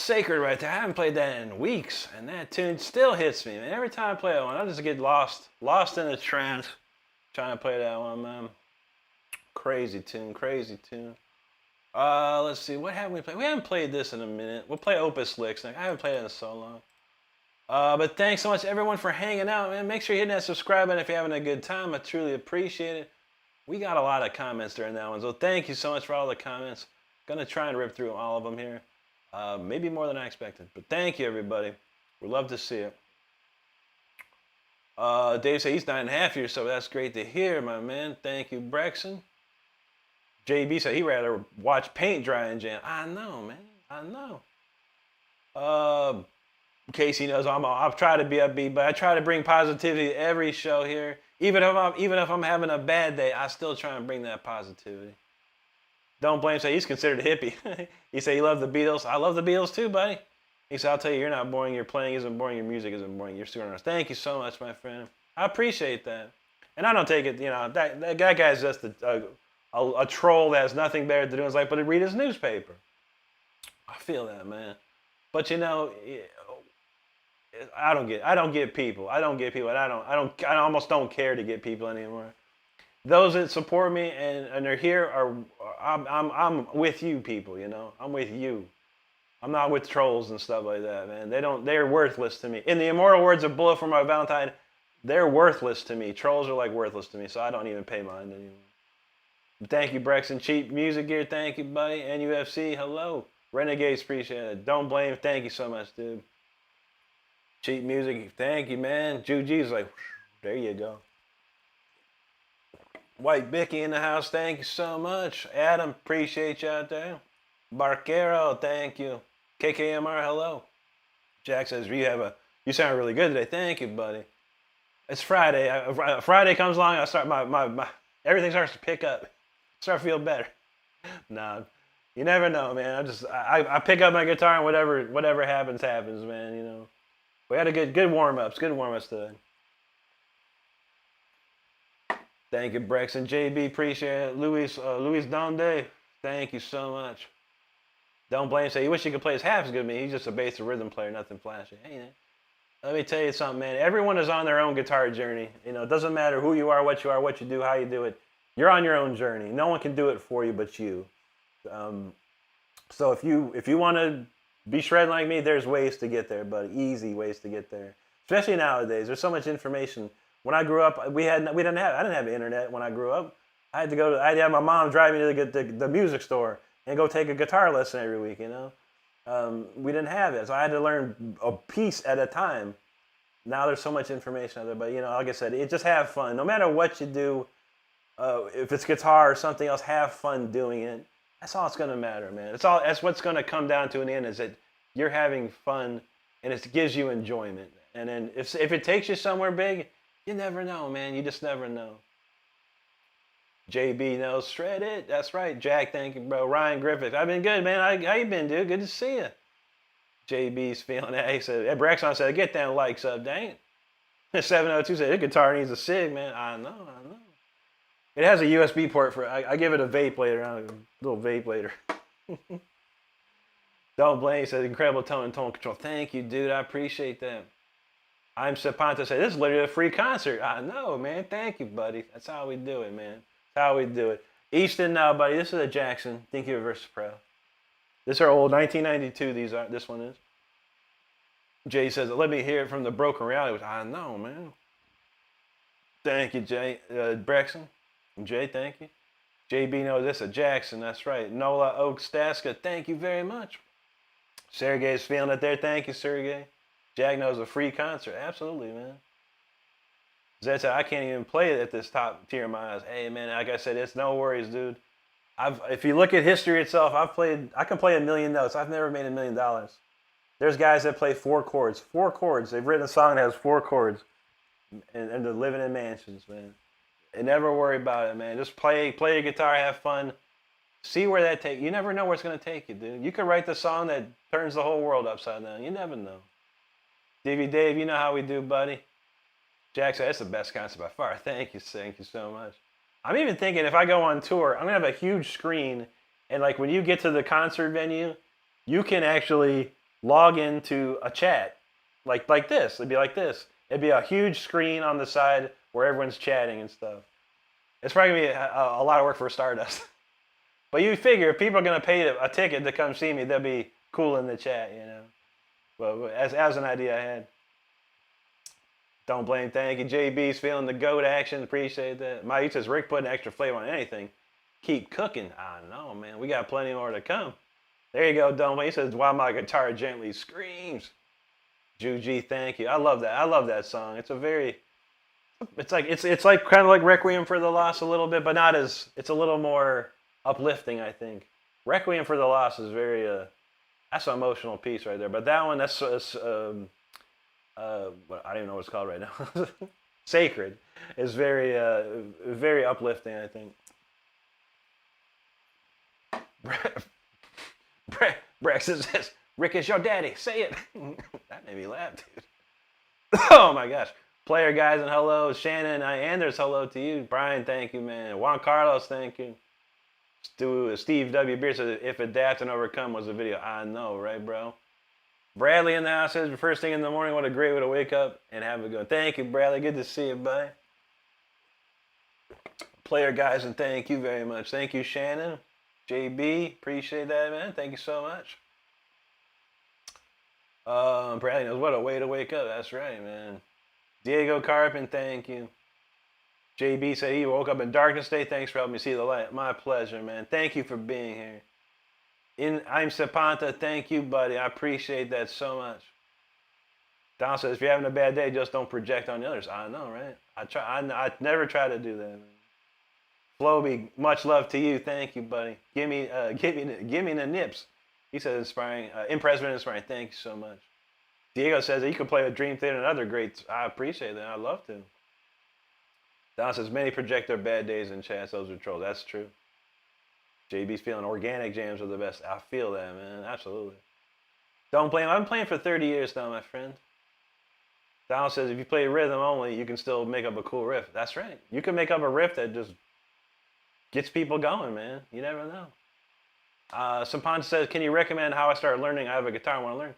S1: Sacred right there. I haven't played that in weeks, and that tune still hits me, man. Every time I play that one, I just get lost in the trance trying to play that one, man. Crazy tune, crazy tune. Let's see, what haven't we played? We haven't played this in a minute. We'll play Opus Licks next. I haven't played it in so long. But thanks so much, everyone, for hanging out, man. Make sure you're hitting that subscribe button if you're having a good time. I truly appreciate it. We got a lot of comments during that one, so thank you so much for all the comments. Gonna try and rip through all of them here. Maybe more than I expected, but thank you, everybody. We love to see it. Dave said he's 9.5 years, so that's great to hear, my man. Thank you, Brexon. JB said he'd rather watch paint dry in jam. I know, man. I know. Casey knows I'll try to be upbeat, but I try to bring positivity to every show here. Even if I'm having a bad day, I still try and bring that positivity. Don't blame. Say he's considered a hippie. He said he loved the Beatles. I love the Beatles too, buddy. He said, I'll tell you, you're not boring. Your playing isn't boring. Your music isn't boring. You're super nice. Thank you so much, my friend. I appreciate that. And I don't take it, that guy's just a troll that has nothing better to do in his life but to read his newspaper. I feel that, man. But I don't get people. I almost don't care to get people anymore. Those that support me and are here I'm with you people, I'm with you. I'm not with trolls and stuff like that, man. They're worthless to me. In the immortal words of Bullet for My Valentine, they're worthless to me. Trolls are like worthless to me, so I don't even pay mind anymore. Thank you, Brexon. Cheap Music Gear, thank you, buddy. NUFC, hello. Renegades, appreciate it. Don't blame, thank you so much, dude. Cheap Music, thank you, man. Juji's like, there you go. White Bicky in the house, thank you so much. Adam, appreciate you out there. Barquero, thank you. KKMR, hello. Jack says, you sound really good today. Thank you, buddy. It's Friday. Friday comes along, I start my everything starts to pick up. Start to feel better. Nah, you never know, man. I pick up my guitar and whatever happens, man, We had a good warm-ups today. Thank you, Brexon. JB, appreciate it. Luis Donde, thank you so much. Don't blame. Say, you wish you could play as half as good as me. He's just a bass or rhythm player, nothing flashy. Hey, man, let me tell you something, man. Everyone is on their own guitar journey. It doesn't matter who you are, what you do, how you do it. You're on your own journey. No one can do it for you but you. So if you want to be shredding like me, there's ways to get there, buddy. Easy ways to get there. Especially nowadays. There's so much information. When I grew up, I didn't have internet when I grew up. I had to have my mom drive me to the music store and go take a guitar lesson every week, We didn't have it, so I had to learn a piece at a time. Now there's so much information out there, but like I said, just have fun. No matter what you do, if it's guitar or something else, have fun doing it. That's all it's gonna matter, man. That's what's gonna come down to in the end, is that you're having fun and it gives you enjoyment. And then if it takes you somewhere big, you never know, man. You just never know. JB knows, shred it. That's right. Jack, thank you, bro. Ryan Griffith, I've been good, man. How you been, dude? Good to see you. JB's feeling that. He said, Braxton said, get them likes up, dang it. 702 said, the guitar needs a SIG, man. I know. It has a USB port for, I give it a vape later, a little vape later. Don't blame, he said, incredible tone and tone control. Thank you, dude. I appreciate that. I'm Sapanta said, this is literally a free concert. I know, man. Thank you, buddy. That's how we do it, man. That's how we do it. Easton now, buddy. This is a Jackson. Thank you, Versus Pro. This is our old 1992. This one is. Jay says, let me hear it from the broken reality. Which I know, man. Thank you, Jay. Brexon. Jay, thank you. JB knows this is a Jackson. That's right. Nola Oaks Staska, thank you very much. Sergey's feeling it there. Thank you, Sergey. Jack knows a free concert. Absolutely, man. Zed said, I can't even play it at this top tier of my eyes. Hey, man, like I said, it's no worries, dude. If you look at history itself, I can play 1,000,000 notes. I've never made $1 million. There's guys that play 4 chords. 4 chords. They've written a song that has 4 chords. And they're living in mansions, man. And never worry about it, man. Just play your guitar, have fun. See where that takes you. You never know where it's going to take you, dude. You could write the song that turns the whole world upside down. You never know. Davey Dave, you know how we do, buddy. Jack said, that's the best concert by far. Thank you so much. I'm even thinking if I go on tour, I'm going to have a huge screen. And like when you get to the concert venue, you can actually log into a chat like this. It'd be like this. It'd be a huge screen on the side where everyone's chatting and stuff. It's probably going to be a lot of work for Stardust. But you figure if people are going to pay a ticket to come see me, they'll be cool in the chat, you know. But as an idea I had. Don't blame, thank you. JB's feeling the GOAT action. Appreciate that. Mike says, Rick putting extra flavor on anything. Keep cooking. I know, man. We got plenty more to come. There you go, Don't blame. He says, while my guitar gently screams. Juji, thank you. I love that. I love that song. It's like kind of like Requiem for the Lost a little bit, but not as, it's a little more uplifting, I think. Requiem for the Lost is very, that's an emotional piece right there. But that one, that's I don't even know what it's called right now. Sacred is very, very uplifting, I think. Braxton says, Rick is your daddy. Say it. That made me laugh, dude. Oh my gosh. Player guys and hello. Shannon, Anders, hello to you. Brian, thank you, man. Juan Carlos, thank you. Steve W. Beer says, if adapt and overcome was a video. I know, right, bro? Bradley in the house says, first thing in the morning, what a great way to wake up and have a good. Thank you, Bradley. Good to see you, buddy. Player guys, and thank you very much. Thank you, Shannon. JB, appreciate that, man. Thank you so much. Bradley knows what a way to wake up. That's right, man. Diego Carpin, thank you. JB said he woke up in darkness today. Thanks for helping me see the light. My pleasure, man. Thank you for being here. I'm Sepanta. Thank you, buddy. I appreciate that so much. Don says, if you're having a bad day, just don't project on the others. I know, right? I never try to do that, man. Floby, much love to you. Thank you, buddy. Give me the nips. He says inspiring, impressive and inspiring. Thank you so much. Diego says that you can play with Dream Theater and other greats. I appreciate that. I'd love to. Don says many project their bad days in chats. Those are trolls. That's true. JB's feeling organic jams are the best. I feel that, man. Absolutely. Don't blame. I've been playing for 30 years now, my friend. Donald says if you play rhythm only, you can still make up a cool riff. That's right. You can make up a riff that just gets people going, man. You never know. Sampanta says, can you recommend how I start learning? I have a guitar I want to learn.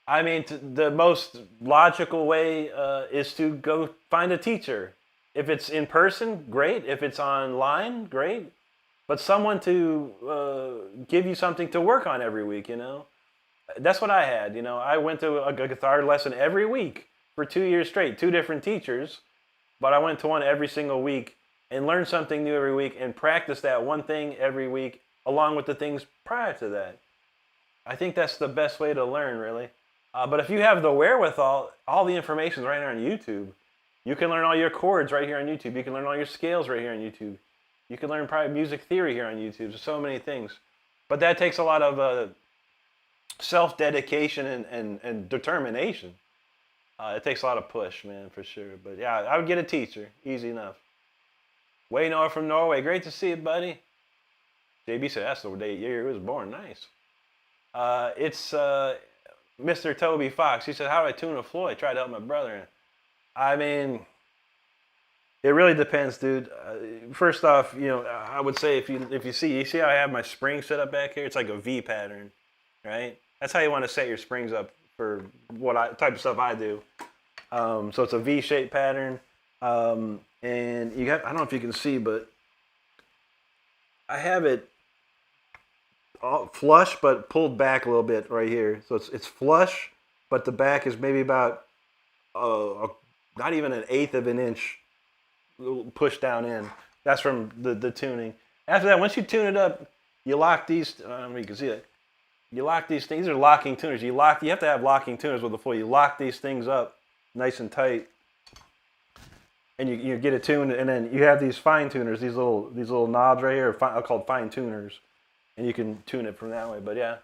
S1: I mean, the most logical way is to go find a teacher. If it's in person, great. If it's online, great. But someone to give you something to work on every week, you know. That's what I had, you know. I went to a guitar lesson every week for 2 years straight, 2 different teachers. But I went to one every single week and learned something new every week and practiced that one thing every week along with the things prior to that. I think that's the best way to learn, really. But if you have the wherewithal, all the information is right here on YouTube. You can learn all your chords right here on YouTube. You can learn all your scales right here on YouTube. You can learn probably music theory here on YouTube. There's so many things. But that takes a lot of self-dedication and determination. It takes a lot of push, man, for sure. But yeah, I would get a teacher. Easy enough. Way Noah from Norway. Great to see you, buddy. JB said that's the year he was born. Nice. It's Mr. Toby Fox. He said, how do I tune a Floyd? Try to help my brother. I mean, it really depends, dude. First off, you know, I would say if you see how I have my spring set up back here, it's like a V pattern, right? That's how you want to set your springs up for type of stuff I do. So it's a V-shaped pattern, and you got, I don't know if you can see, but I have it all flush but pulled back a little bit right here. So it's flush, but the back is maybe about not even 1/8 of an inch pushed down in. That's from the tuning. After that, once you tune it up, you lock these. I don't know if you can see it. You lock these things. These are locking tuners. You have to have locking tuners with the Floyd. You lock these things up nice and tight, and you get it tuned. And then you have these fine tuners. These little knobs right here are called fine tuners, and you can tune it from that way. But yeah,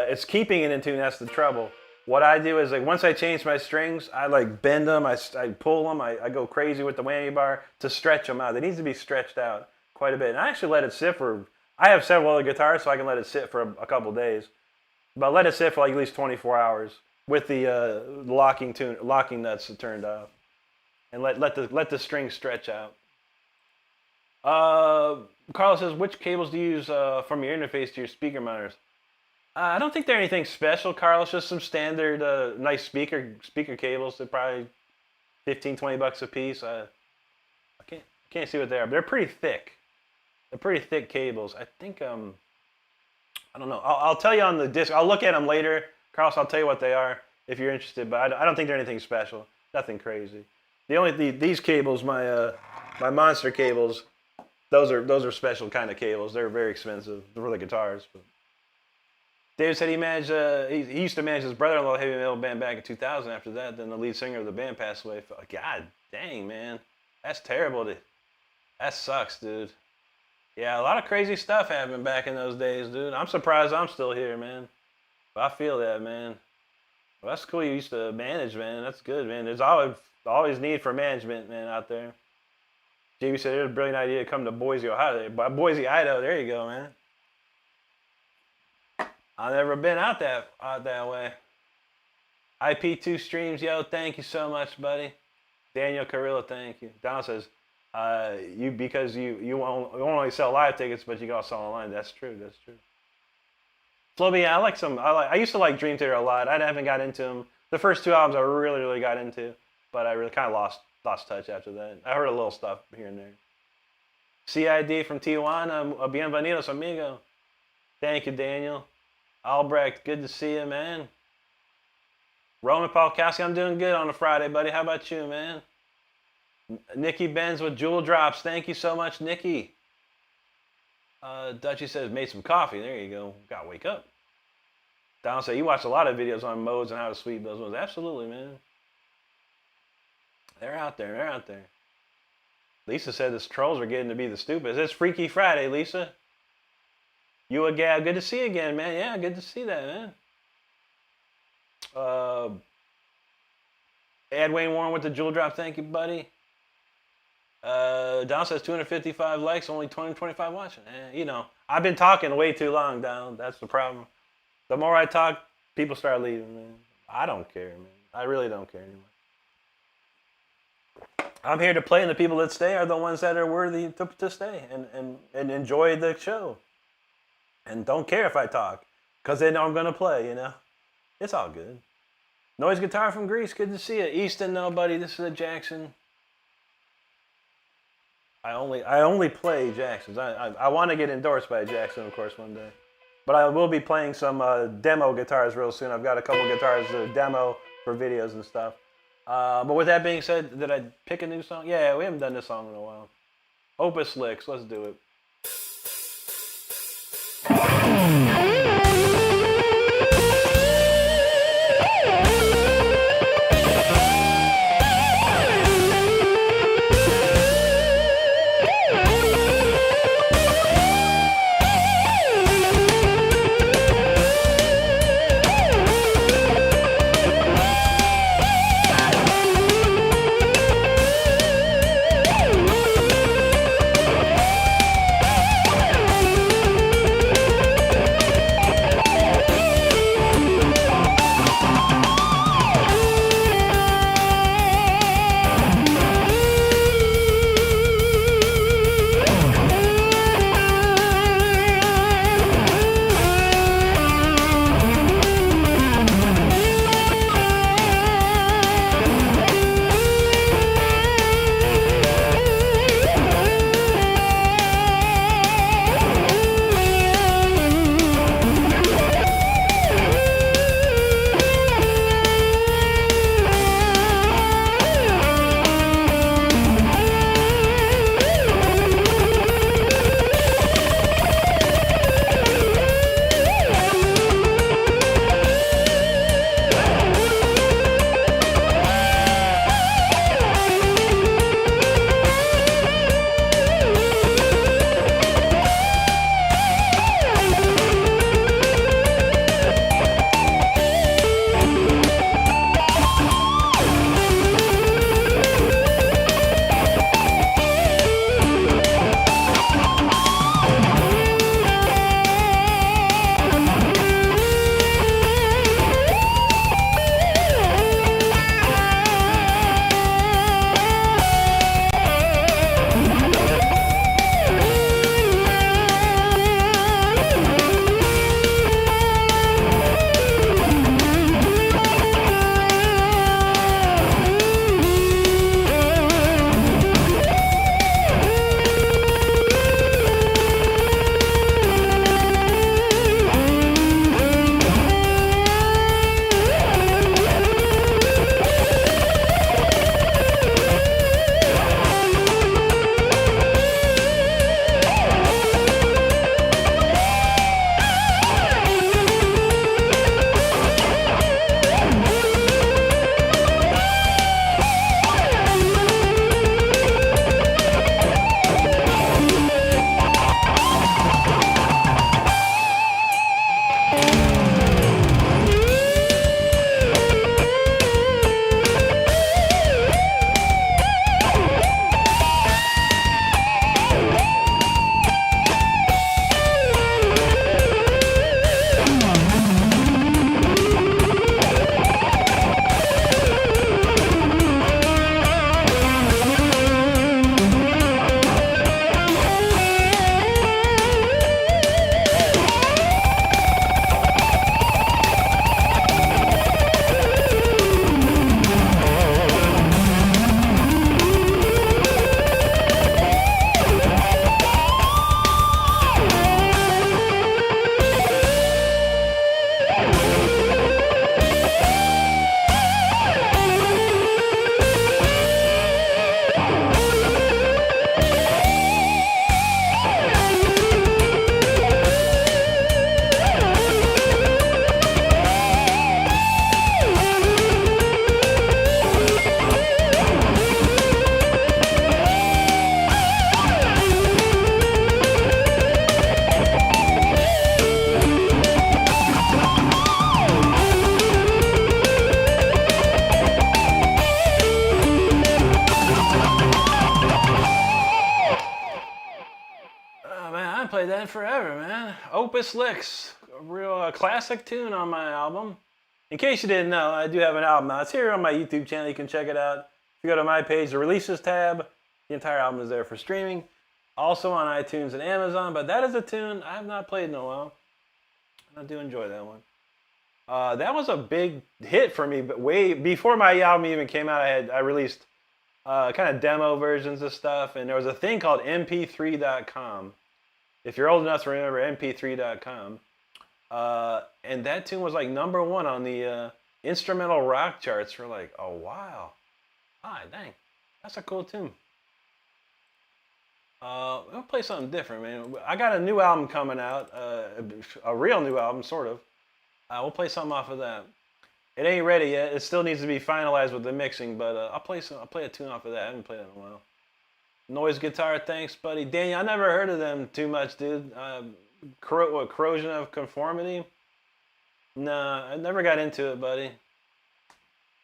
S1: it's keeping it in tune. That's the trouble. What I do is, like, once I change my strings, I like bend them, I pull them, I go crazy with the whammy bar to stretch them out. It needs to be stretched out quite a bit. And I actually let it sit I have several other guitars, so I can let it sit for a couple days. But let it sit for like at least 24 hours with the locking nuts turned off. And let the strings stretch out. Carlos says, which cables do you use from your interface to your speaker monitors? I don't think they're anything special, Carlos. Just some standard, nice speaker cables. They're probably 15, 20 bucks a piece. I can't see what they are, but they're pretty thick. They're pretty thick cables. I think I don't know. I'll tell you on the disc. I'll look at them later, Carlos. I'll tell you what they are if you're interested. But I don't think they're anything special. Nothing crazy. These cables, my monster cables, those are special kind of cables. They're very expensive for the guitars. But Dave said he managed. He used to manage his brother-in-law heavy metal band back in 2000. After that, then the lead singer of the band passed away. God dang, man, that's terrible. That sucks, dude. Yeah, a lot of crazy stuff happened back in those days, dude. I'm surprised I'm still here, man. But I feel that, man. Well, that's cool. You used to manage, man. That's good, man. There's always need for management, man, out there. JB said it was a brilliant idea to come to Boise, Ohio. Boise, Idaho. There you go, man. I've never been out that way. IP2 streams, yo. Thank you so much, buddy. Daniel Carrillo, thank you. Don says, because you won't only sell live tickets, but you can also sell online. That's true. That's true. Floby, I used to like Dream Theater a lot. I haven't got into them. The first two albums I really, really got into, but I really kind of lost touch after that. I heard a little stuff here and there. CID from Tijuana, bienvenidos, amigo. Thank you, Daniel. Albrecht, good to see you, man. Roman Paulkowski, I'm doing good on a Friday, buddy. How about you, man? Nikki Benz with Jewel Drops. Thank you so much, Nikki. Dutchie says, made some coffee. There you go. Gotta wake up. Don said, you watch a lot of videos on modes and how to sweep those ones. Absolutely, man. They're out there. They're out there. Lisa said the trolls are getting to be the stupid. It's Freaky Friday, Lisa. You a gal. Good to see you again, man. Yeah, good to see that, man. Ed Wayne Warren with the Jewel Drop. Thank you, buddy. Don says 255 likes, only 25 watching. You know, I've been talking way too long, Don. That's the problem. The more I talk, people start leaving, man. I don't care, man. I really don't care anymore. I'm here to play, and the people that stay are the ones that are worthy to stay and enjoy the show. And don't care if I talk, because they know I'm going to play, you know. It's all good. Noise Guitar from Greece, good to see you. Easton, nobody. This is a Jackson. I only play Jacksons. I want to get endorsed by a Jackson, of course, one day. But I will be playing some demo guitars real soon. I've got a couple guitars to demo for videos and stuff. But with that being said, did I pick a new song? Yeah, we haven't done this song in a while. Opus Licks, let's do it. played that forever, man. Opus Licks, a real classic tune on my album. In case you didn't know, I do have an album out. It's here on my YouTube channel. You can check it out. If you go to my page, the Releases tab, the entire album is there for streaming. Also on iTunes and Amazon, but that is a tune I have not played in a while. I do enjoy that one. That was a big hit for me, but way before my album even came out, I released kind of demo versions of stuff, and there was a thing called mp3.com. If you're old enough to remember mp3.com. And that tune was like #1 on the instrumental rock charts for like a while. Ah, dang. That's a cool tune. We'll play something different, man. I got a new album coming out, a real new album, sort of. We'll play something off of that. It ain't ready yet. It still needs to be finalized with the mixing, but I'll play a tune off of that. I haven't played it in a while. Noise Guitar, thanks, buddy. Daniel, I never heard of them too much, dude. Corrosion of Conformity? Nah, I never got into it, buddy.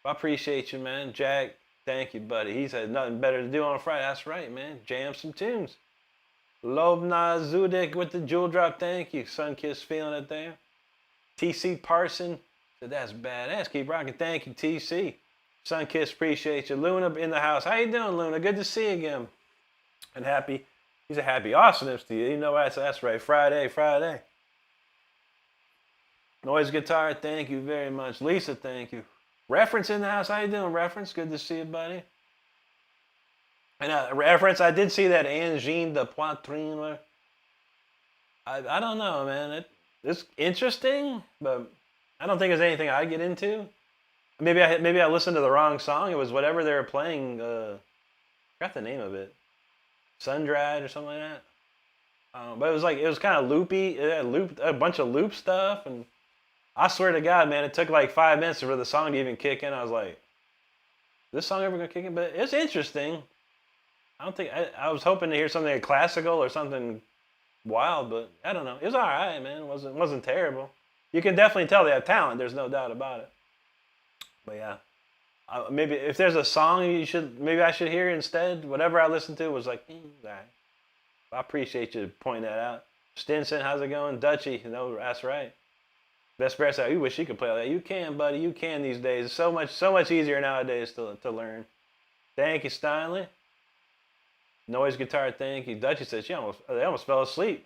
S1: I appreciate you, man. Jack, thank you, buddy. He said nothing better to do on a Friday. That's right, man. Jam some tunes. Lobna Zudik with the jewel drop, thank you. Sunkiss feeling it there. TC Parson said that's badass. Keep rocking, thank you, TC. Sunkiss, appreciate you. Luna in the house. How you doing, Luna? Good to see you again. And happy. He's a happy awesomeness to you. You know that's right. Friday. Noise Guitar, thank you very much. Lisa, thank you. Reference in the house. How you doing, Reference? Good to see you, buddy. And Reference, I did see that Angine de Poitrine. I don't know, man. It's interesting, but I don't think it's anything I get into. Maybe I listened to the wrong song. It was whatever they were playing. I forgot the name of it. Sun-Dried or something like that. But it was kind of loopy. It had a bunch of loop stuff, and I swear to God, man, it took like 5 minutes for the song to even kick in. I was like, is this song ever gonna kick in? But it's interesting. I was hoping to hear something classical or something wild, but I don't know. It was all right, man. It wasn't terrible. You can definitely tell they have talent. There's no doubt about it. But yeah. Maybe if there's a song maybe I should hear instead. Whatever I listened to was like, right. I appreciate you pointing that out. Stinson, how's it going? Dutchy, that's right. Best Bear said, you wish you could play all that. You can, buddy. You can these days. It's so much easier nowadays to learn. Thank you, Steinley. Noise Guitar, thank you. Dutchy says they almost fell asleep.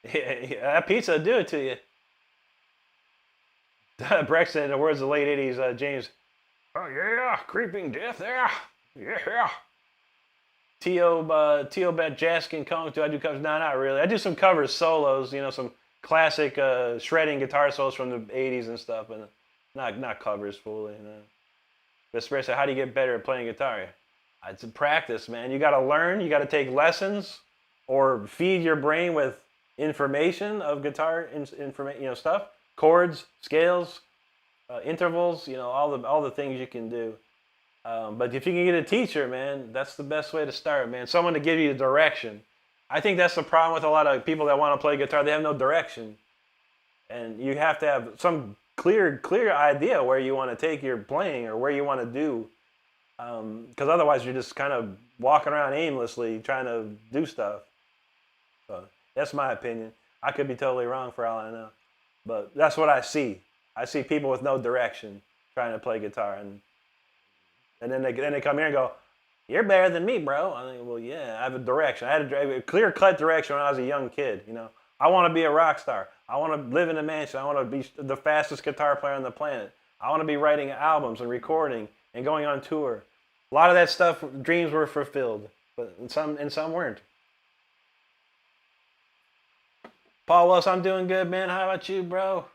S1: Yeah, that pizza will do it to you. Brexit, in the words of the late 80s, James. Oh yeah, creeping death there. Yeah. T.O. Bet Jaskin Combs. Do I do covers? No, not really. I do some covers, solos, some classic shredding guitar solos from the 80s and stuff, but not covers fully. But seriously, how do you get better at playing guitar? It's a practice, man. You got to learn. You got to take lessons or feed your brain with information of guitar stuff, chords, scales, intervals, all the things you can do. But if you can get a teacher, man, that's the best way to start, man. Someone to give you the direction. I think that's the problem with a lot of people that want to play guitar. They have no direction. And you have to have some clear idea where you want to take your playing or where you want to do. Because otherwise you're just kind of walking around aimlessly trying to do stuff. So that's my opinion. I could be totally wrong for all I know. But that's what I see. I see people with no direction trying to play guitar. And then they come here and go, you're better than me, bro. I think, well, yeah, I have a direction. I had a clear-cut direction when I was a young kid. I want to be a rock star. I want to live in a mansion. I want to be the fastest guitar player on the planet. I want to be writing albums and recording and going on tour. A lot of that stuff, dreams were fulfilled, but some weren't. Paul Wells, I'm doing good, man. How about you, bro?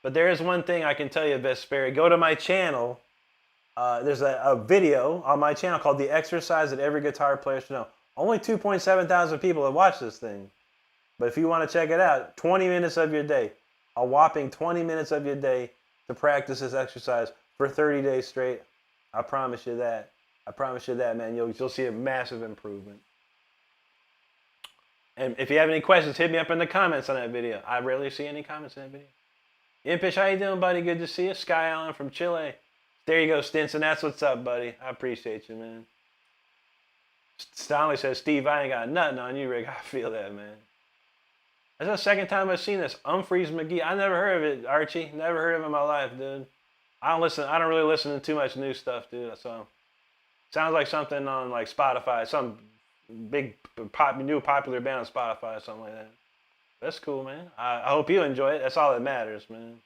S1: But there is one thing I can tell you, Vesperi. Go to my channel. There's a video on my channel called The Exercise That Every Guitar Player Should Know. Only 2.7 thousand people have watched this thing. But if you want to check it out, 20 minutes of your day, a whopping 20 minutes of your day to practice this exercise for 30 days straight. I promise you that. I promise you that, man. You'll see a massive improvement. And if you have any questions, hit me up in the comments on that video. I rarely see any comments in that video. Impish, how you doing, buddy? Good to see you. Sky Island from Chile. There you go, Stinson. That's what's up, buddy. I appreciate you, man. Stanley says, Steve, I ain't got nothing on you, Rick. I feel that, man. That's the second time I've seen this. Humphreys McGee. I never heard of it, Archie. Never heard of it in my life, dude. I don't really listen to too much new stuff, dude. So sounds like something on like Spotify, some big new popular band on Spotify or something like that. That's cool, man. I hope you enjoy it. That's all that matters, man.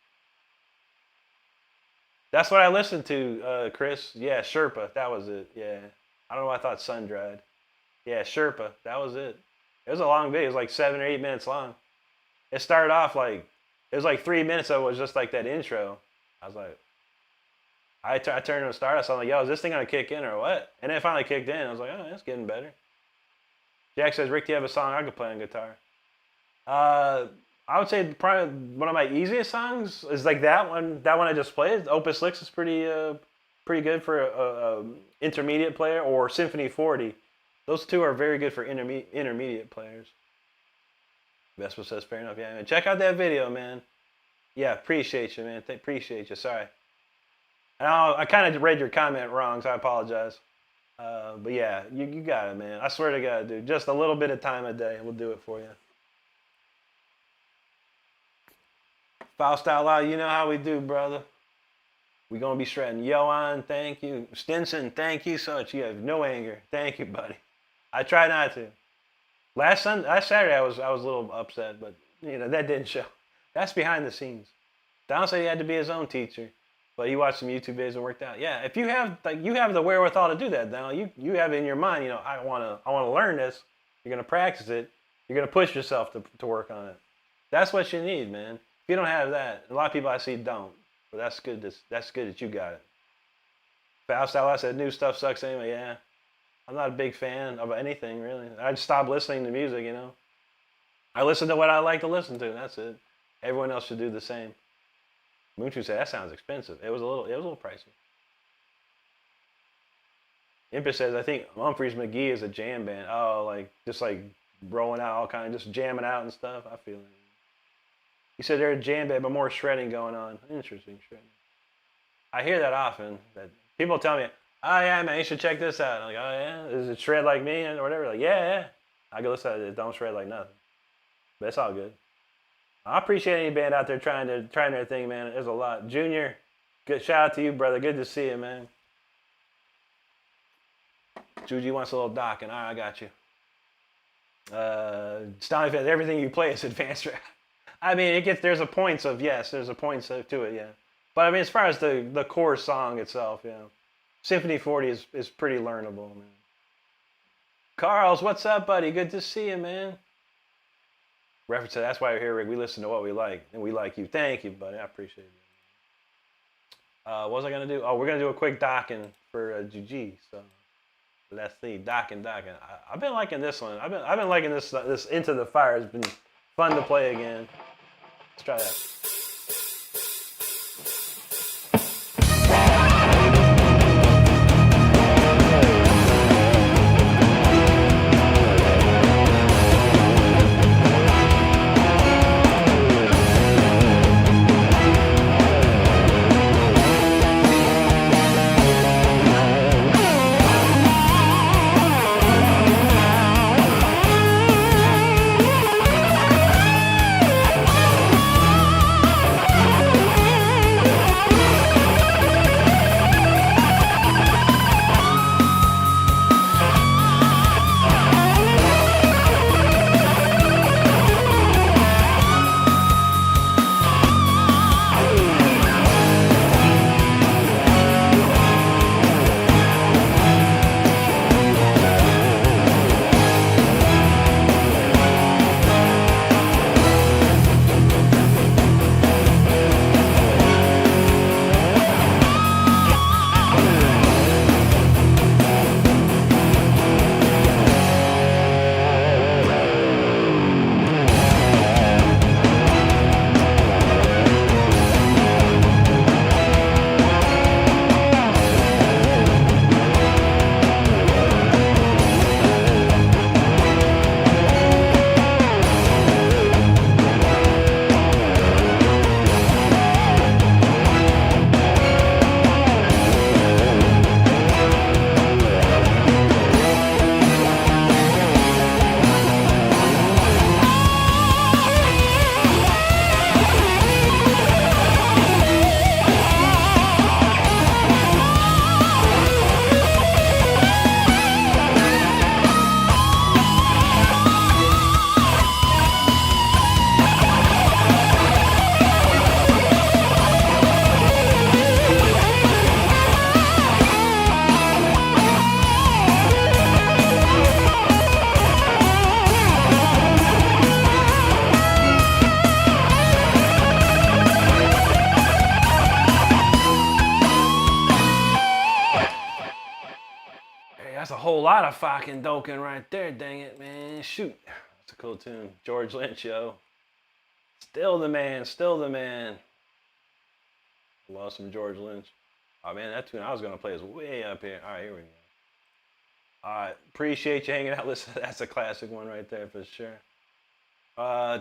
S1: That's what I listened to, Chris. Yeah, Sherpa. That was it. Yeah. I don't know why I thought Sun Dried. Yeah, Sherpa. That was it. It was a long video. It was like 7 or 8 minutes long. It started off like, it was like 3 minutes of it was just like that intro. I was like, I turned to start. I was like, yo, is this thing going to kick in or what? And then it finally kicked in. I was like, oh, it's getting better. Jack says, Rick, do you have a song I could play on guitar? I would say probably one of my easiest songs is like that one. That one I just played. Opus 6 is pretty good for a intermediate player, or Symphony 40. Those two are very good for intermediate players. Vespa says, fair enough. Yeah, man. Check out that video, man. Yeah, appreciate you, man. Appreciate you. Sorry. And I kind of read your comment wrong, so I apologize. But yeah, you got it, man. I swear to God, dude. Just a little bit of time a day, we'll do it for you. Faust Out Loud, you know how we do, brother. We're going to be shredding. Johan, thank you. Stinson, thank you so much. You have no anger. Thank you, buddy. I try not to. Last Saturday, I was a little upset, but you know that didn't show. That's behind the scenes. Don said he had to be his own teacher, but he watched some YouTube videos and worked out. Yeah, if you have the wherewithal to do that, Don, you have it in your mind. You know, I want to learn this. You're gonna practice it. You're gonna push yourself to work on it. That's what you need, man. If you don't have that, a lot of people I see don't. But that's good. That's good that you got it. Faust Out Loud said new stuff sucks anyway. Yeah. I'm not a big fan of anything, really. I just stopped listening to music, you know. I listen to what I like to listen to, and that's it. Everyone else should do the same. Moonchu said, that sounds expensive. It was a little pricey. Impus says, I think Humphreys McGee is a jam band. Oh, like, just like rolling out all kind of, just jamming out and stuff. I feel it. He said they're a jam band, but more shredding going on. Interesting, shredding. I hear that often. That people tell me, oh yeah, man, you should check this out. I'm like, oh yeah, does it shred like me or whatever? Like, yeah. I go listen to it. It don't shred like nothing. But it's all good. I appreciate any band out there trying their thing, man. There's a lot. Junior, good shout out to you, brother. Good to see you, man. Juji wants a little docking. All right, I got you. Stomach fans, everything you play is advanced rap. I mean, there's a points of, yes, there's a points to it, yeah. But I mean, as far as the core song itself, yeah. Symphony 40 is pretty learnable, man. Carls, what's up, buddy? Good to see you, man. Reference to that's why you're here, Rick. We listen to what we like, and we like you. Thank you, buddy. I appreciate it. What was I gonna do? Oh, we're gonna do a quick docking for GG. So let's see, docking. I've been liking this one. I've been liking this Into the Fire. It's been fun to play again. Let's try that. That's a whole lot of fucking Dokken right there, dang it, man. Shoot. That's a cool tune. George Lynch, yo. Still the man, still the man. Love some George Lynch. Oh, man, that tune I was going to play is way up here. All right, here we go. All right, appreciate you hanging out. Listen, that's a classic one right there for sure.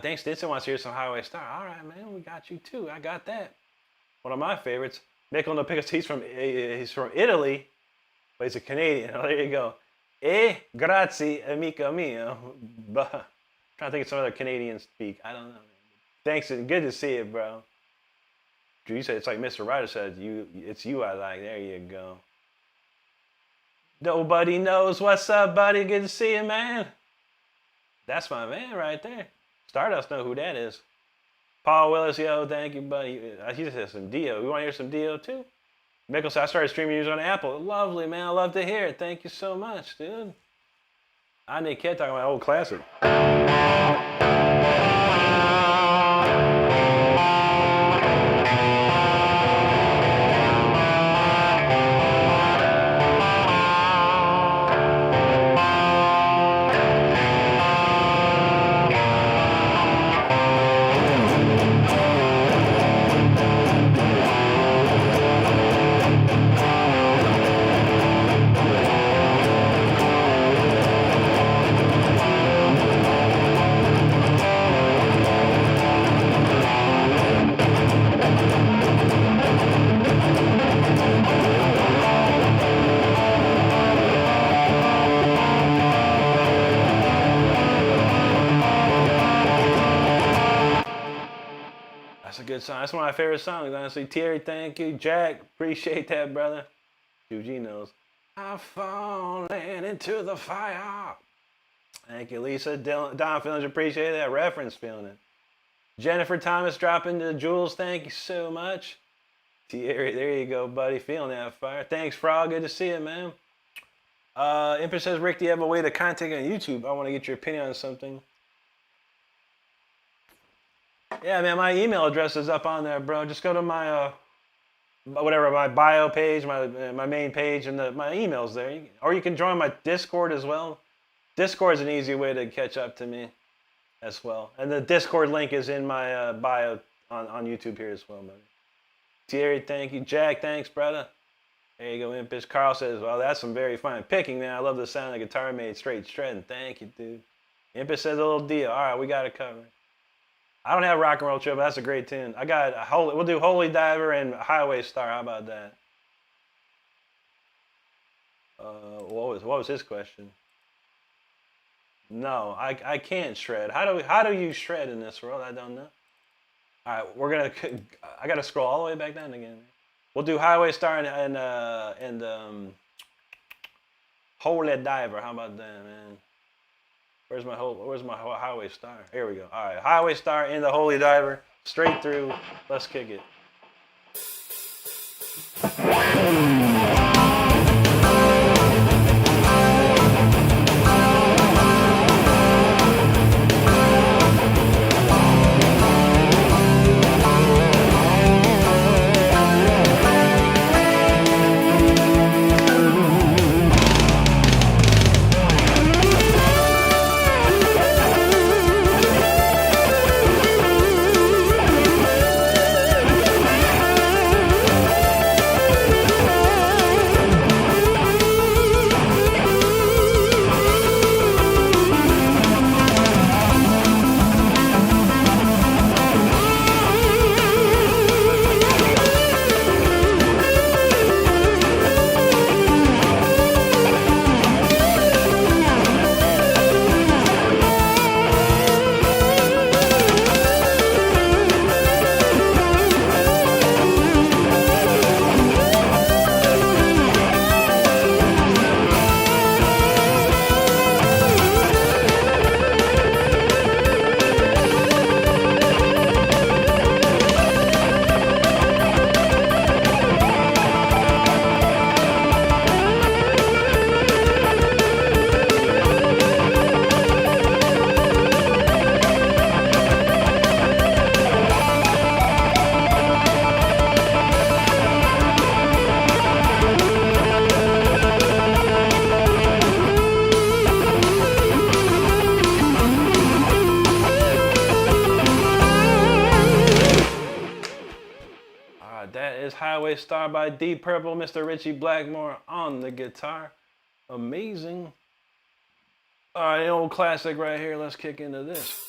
S1: Thanks, Stinson wants to hear some Highway Star. All right, man, we got you too. I got that. One of my favorites. Michael Nopicus, he's from Italy, but he's a Canadian. Oh, there you go. Grazie, amico mio. I'm trying to think of some other Canadian speak. I don't know. Thanks, and good to see you, bro. Drew, you said it's like Mr. Ryder said, it's you I like. There you go. Nobody knows what's up, buddy. Good to see you, man. That's my man right there. Stardust know who that is. Paul Willis, yo, thank you, buddy. He just said some Dio. You want to hear some Dio, too? Michael said, I started streaming using on Apple. Lovely, man. I love to hear it. Thank you so much, dude. I need Kid talking about old classic. Good song. That's one of my favorite songs, honestly. Terry, thank you. Jack, appreciate that, brother. QG knows. I'm falling into the fire. Thank you, Lisa. Don Feelings, appreciate that. Reference, feeling it. Jennifer Thomas dropping the jewels. Thank you so much. Terry, there you go, buddy. Feeling that fire. Thanks, Frog. Good to see you, man. Imper says, Rick, do you have a way to contact on YouTube? I want to get your opinion on something. Yeah, man, my email address is up on there, bro. Just go to my, my bio page, my main page, and my email's there. Or you can join my Discord as well. Discord is an easy way to catch up to me as well. And the Discord link is in my bio on YouTube here as well, buddy. Thierry, thank you. Jack, thanks, brother. There you go, Impish. Carl says, well, that's some very fine picking, man. I love the sound of the guitar made straight shredding. Thank you, dude. Impish says a little deal. All right, we got it covered. I don't have Rock and Roll Chill, but that's a great tune. I got we'll do Holy Diver and Highway Star. How about that? What was his question? No, I can't shred. How do you shred in this world? I don't know. All right, I gotta scroll all the way back down again. We'll do Highway Star and Holy Diver. How about that, man? Where's my Highway Star? Here we go. All right, Highway Star in the Holy Diver, straight through. Let's kick it. Always Star by Deep Purple, Mr. Richie Blackmore on the guitar. Amazing. All right, an old classic right here. Let's kick into this.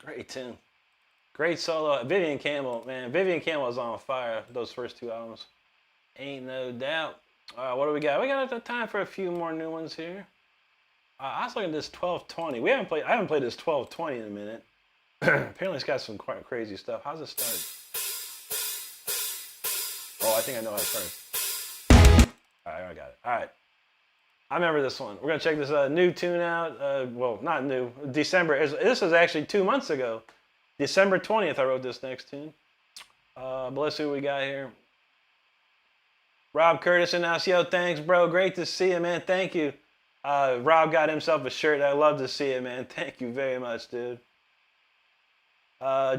S1: Great tune. Great solo. Vivian Campbell, man. Vivian Campbell is on fire, those first two albums. Ain't no doubt. What do we got? We got time for a few more new ones here. I was looking at this 1220. I haven't played this 1220 in a minute. Apparently it's got some quite crazy stuff. How's it start? Oh, I think I know how it starts. All right, I got it. All right. I remember this one. We're going to check this new tune out. Well, not new. December. This was actually 2 months ago. December 20th, I wrote this next tune. But let's see what we got here. Rob Curtis announced, yo, thanks, bro. Great to see you, man. Thank you. Rob got himself a shirt. I love to see it, man. Thank you very much, dude.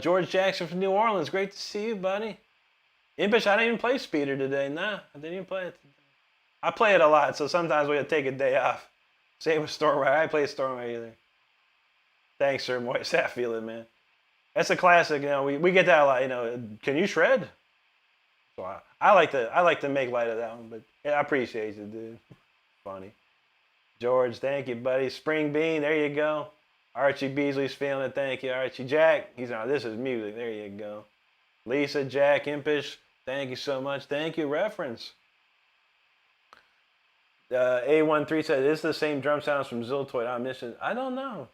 S1: George Jackson from New Orleans. Great to see you, buddy. Impish, I didn't even play Speeder today. Nah, I didn't even play it today. I play it a lot, so sometimes we gotta take a day off. Same with Stormwire. I play Stormwire either. Thanks, Sir Moist. I feel it, man. That's a classic. You know, we get that a lot. You know, can you shred? So I like to make light of that one, but yeah, I appreciate you, dude. Funny. George, thank you, buddy. Spring Bean, there you go. Archie Beasley's feeling it. Thank you, Archie. Jack, he's on. This is music. There you go. Lisa, Jack, Impish, thank you so much. Thank you, Reference. A13 said, "Is the same drum sounds from Ziltoid Omniscient?" I don't know.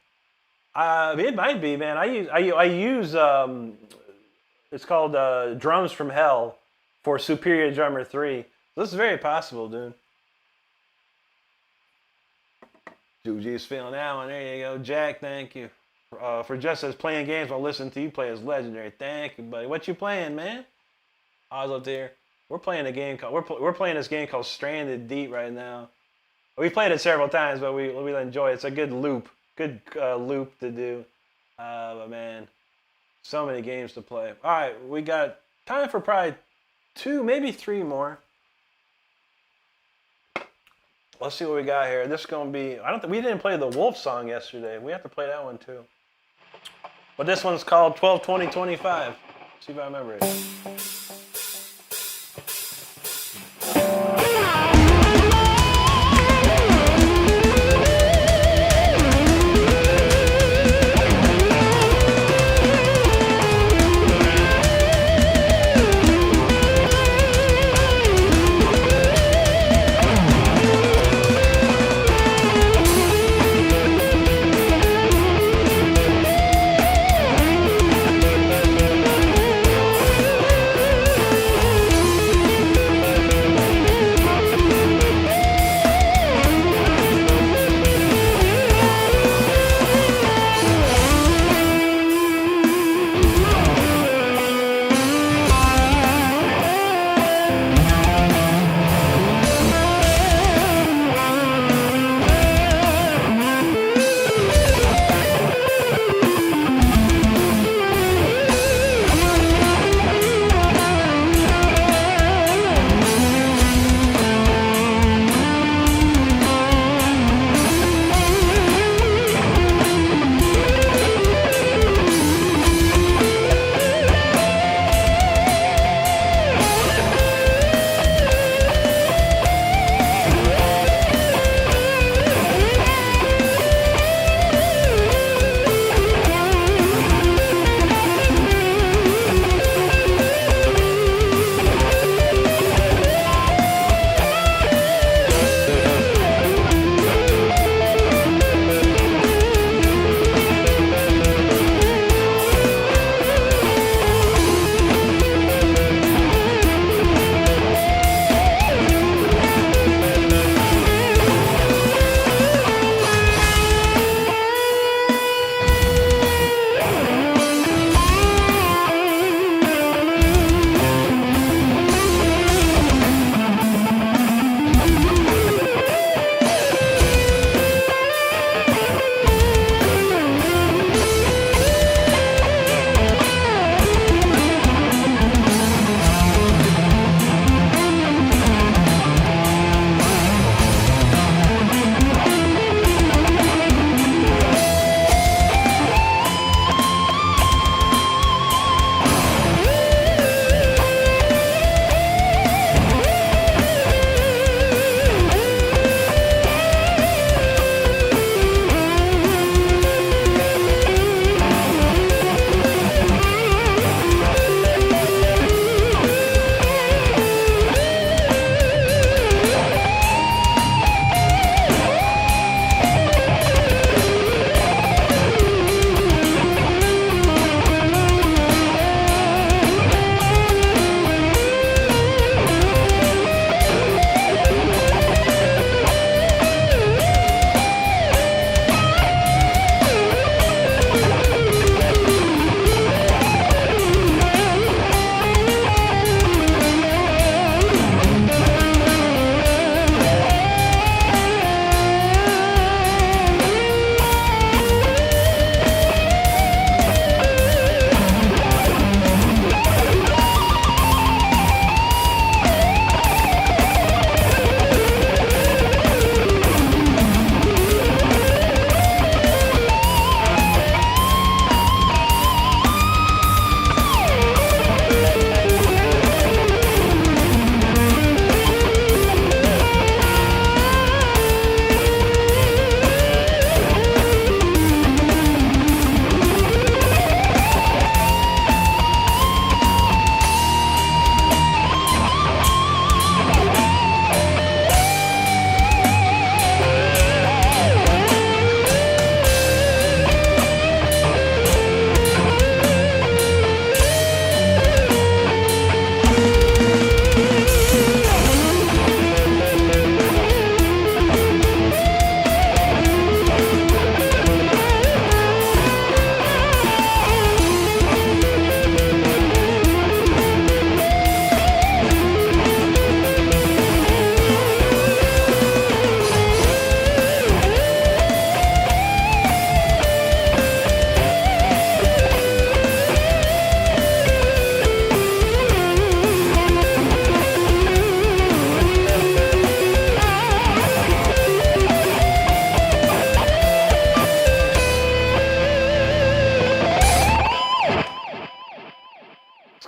S1: It might be, man. I use it's called Drums from Hell for Superior Drummer 3. This is very possible, dude. Juji's feeling that one. There you go. Jack, thank you. For just as playing games while listening to you play is legendary. Thank you, buddy. What you playing, man? I was up there. We're playing a game called we're playing this game called Stranded Deep right now. We played it several times, but we enjoy it. It's a good loop to do. But man, so many games to play. All right, we got time for probably 2, maybe 3 more. Let's see what we got here. This is gonna be. We didn't play the Wolf song yesterday. We have to play that one too. But this one's called 12-20-25. See if I remember it.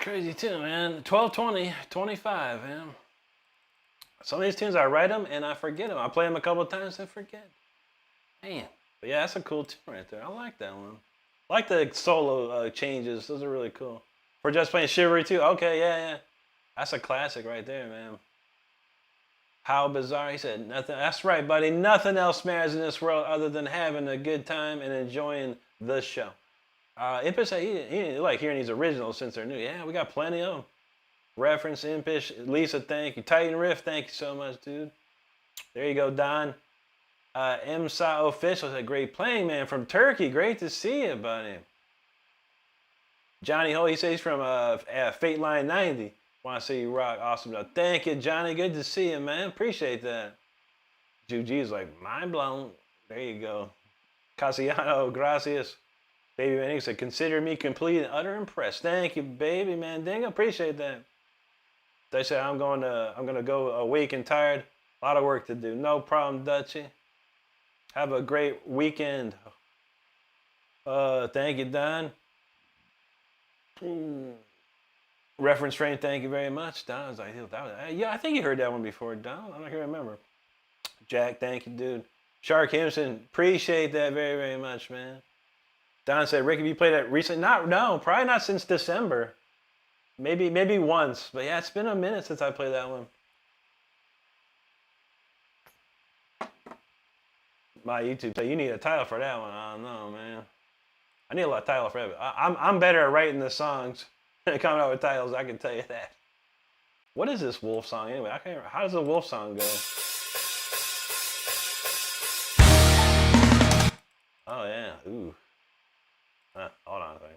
S1: crazy tune, man. 12, 20, 25, man. Some of these tunes, I write them and I forget them. I play them a couple of times and forget. Man. But yeah, that's a cool tune right there. I like that one. I like the solo changes. Those are really cool. For just playing Chivalry too. Okay, yeah. That's a classic right there, man. How bizarre. He said, nothing. That's right, buddy. Nothing else matters in this world other than having a good time and enjoying the show. Impus said he didn't like hearing these originals since they're new. Yeah, we got plenty of them. Reference, Impish, Lisa, thank you. Titan Riff, thank you so much, dude. There you go, Don. MSA Official said, great playing, man, from Turkey. Great to see you, buddy. Johnny Ho, he says he's from Fate Line 90. Want to see you rock. Awesome. Though. Thank you, Johnny. Good to see you, man. Appreciate that. Juji's like, mind blown. There you go. Casiano, gracias. Baby Mandingo said, consider me complete and utter impressed. Thank you, baby Mandingo. Appreciate that. They said I'm gonna go awake and tired. A lot of work to do. No problem, Dutchie. Have a great weekend. Thank you, Don. Reference frame, thank you very much. Don was like, yeah, I think you heard that one before, Don. I don't remember. Jack, thank you, dude. Shark Himson, appreciate that very, very much, man. Don said, Rick, have you played that recently? No, probably not since December. Maybe once. But yeah, it's been a minute since I played that one. My YouTube said, you need a title for that one. I don't know, man. I need a lot of title for that. I'm better at writing the songs than coming up with titles, I can tell you that. What is this Wolf song anyway? I can't remember. How does the Wolf song go? Oh, yeah. Ooh. Hold on a second.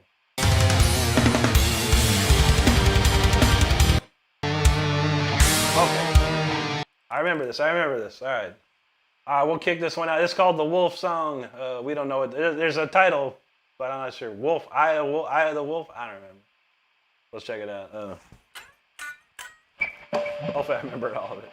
S1: Okay. I remember this. All right. We'll kick this one out. It's called the Wolf song. We don't know it. There's a title, but I'm not sure. Wolf, Eye of the Wolf. I don't remember. Let's check it out. Hopefully I remember all of it.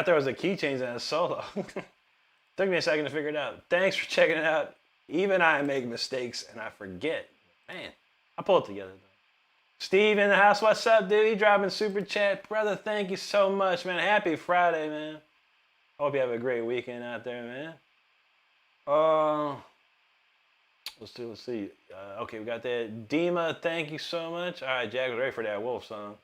S1: forgot there was a keychains in a solo. Took me a second to figure it out. Thanks for checking it out. Even I make mistakes and I forget. Man, I pull it together though. Steve in the house, what's up, dude? He dropping super chat. Brother, thank you so much, man. Happy Friday, man. Hope you have a great weekend out there, man. Let's see. Okay, we got that. Dima, thank you so much. All right, Jack was ready for that Wolf song.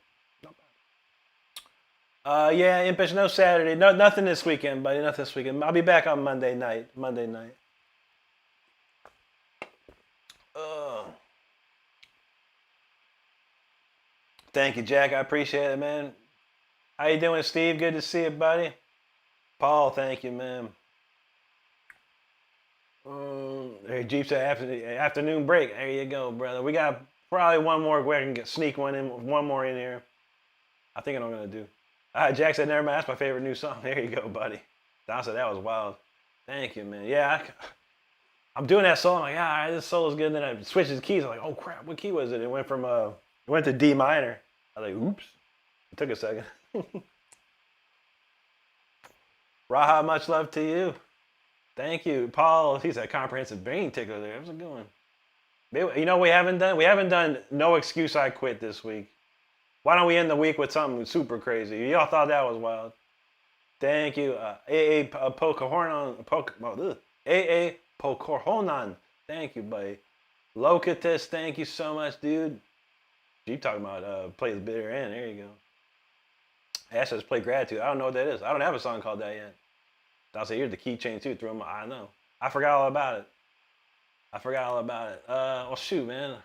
S1: Yeah, Impish, no Saturday. No, nothing this weekend, buddy. Nothing this weekend. I'll be back on Monday night. Thank you, Jack. I appreciate it, man. How you doing, Steve? Good to see you, buddy. Paul, thank you, man. Hey, Jeep said afternoon break. There you go, brother. We got probably one more. We can sneak one more in here. I think I'm gonna do. Jack said, never mind. That's my favorite new song. There you go, buddy. Don said that was wild. Thank you, man. Yeah, I'm doing that solo. I'm like, this solo's good. And then I switched the keys. I'm like, oh crap, what key was it? It went to D minor. I was like, oops. It took a second. Raha, much love to you. Thank you, Paul. He's a comprehensive brain tickler there. How's it going? You know what we haven't done? We haven't done No Excuse I Quit this week. Why don't we end the week with something super crazy? Y'all thought that was wild. Thank you. AA Pokorhonan. Thank you, buddy. Locatus, thank you so much, dude. You talking about play the bitter end. There you go. Ash says play Gratitude. I don't know what that is. I don't have a song called that yet. I'll say here's the keychain too. Throw them. I know. I forgot all about it. Well, shoot, man.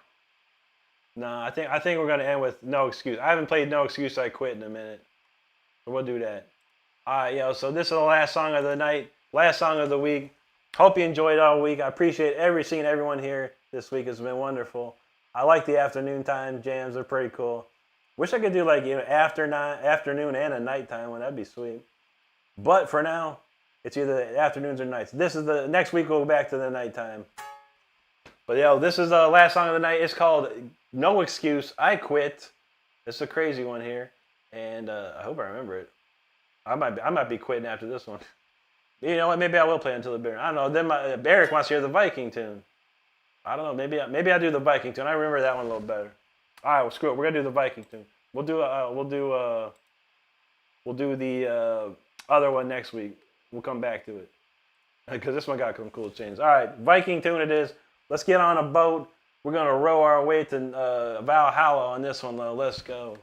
S1: No, I think we're gonna end with No Excuse. I haven't played No Excuse I Quit in a minute, so we'll do that. All right, yo. So this is the last song of the night, last song of the week. Hope you enjoyed all week. I appreciate seeing everyone here this week. It's been wonderful. I like the afternoon time jams. They're pretty cool. Wish I could do like afternoon and a nighttime one. That'd be sweet. But for now, it's either afternoons or nights. This is the next week. We'll go back to the nighttime. But yo, this is the last song of the night. It's called No Excuse I Quit. It's a crazy one here, and I hope I remember it. I might be quitting after this one. You know what? Maybe I will play Until the Bitter. I don't know. Then Eric wants to hear the Viking tune. I don't know. Maybe I do the Viking tune. I remember that one a little better. All right, well, screw it. We're gonna do the Viking tune. We'll do the other one next week. We'll come back to it because this one got some cool changes. All right, Viking tune it is. Let's get on a boat. We're gonna row our way to Valhalla on this one, though. Let's go.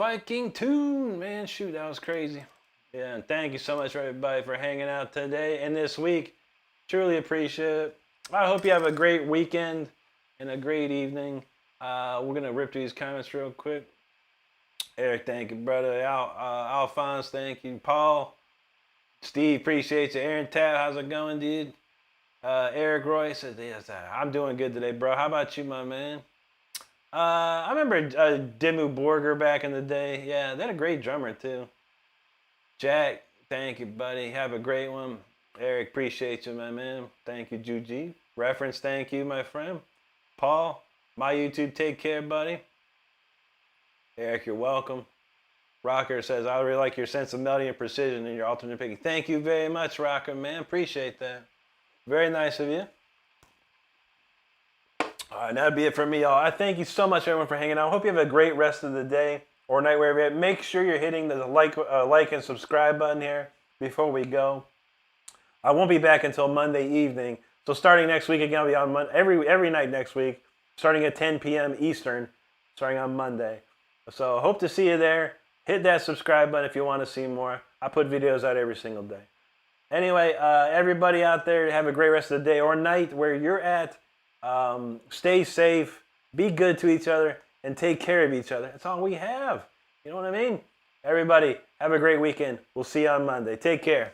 S1: Viking tune, man. Shoot, that was crazy. Yeah, and thank you so much, everybody, for hanging out today and this week. Truly appreciate it. I hope you have a great weekend and a great evening. We're going to rip through these comments real quick. Eric, thank you, brother. Alphonse, thank you. Paul, Steve, appreciate you. Aaron Tab, how's it going, dude? Eric Roy says, yes, I'm doing good today, bro. How about you, my man? I remember Dimmu Borgir back in the day. Yeah, they had a great drummer, too. Jack, thank you, buddy. Have a great one. Eric, appreciate you, my man. Thank you, Juji. Reference, thank you, my friend. Paul, my YouTube, take care, buddy. Eric, you're welcome. Rocker says, I really like your sense of melody and precision in your alternate picking. Thank you very much, Rocker, man. Appreciate that. Very nice of you. All right, that'd be it for me, y'all. I thank you so much, everyone, for hanging out. I hope you have a great rest of the day or night, wherever you're at. Make sure you're hitting the like and subscribe button here before we go. I won't be back until Monday evening. So starting next week, again, I'll be on every night next week, starting at 10 p.m. Eastern, starting on Monday. So hope to see you there. Hit that subscribe button if you want to see more. I put videos out every single day. Anyway, everybody out there, have a great rest of the day or night where you're at. Stay safe, be good to each other, and take care of each other. That's all we have. You know what I mean? Everybody, have a great weekend. We'll see you on Monday. Take care.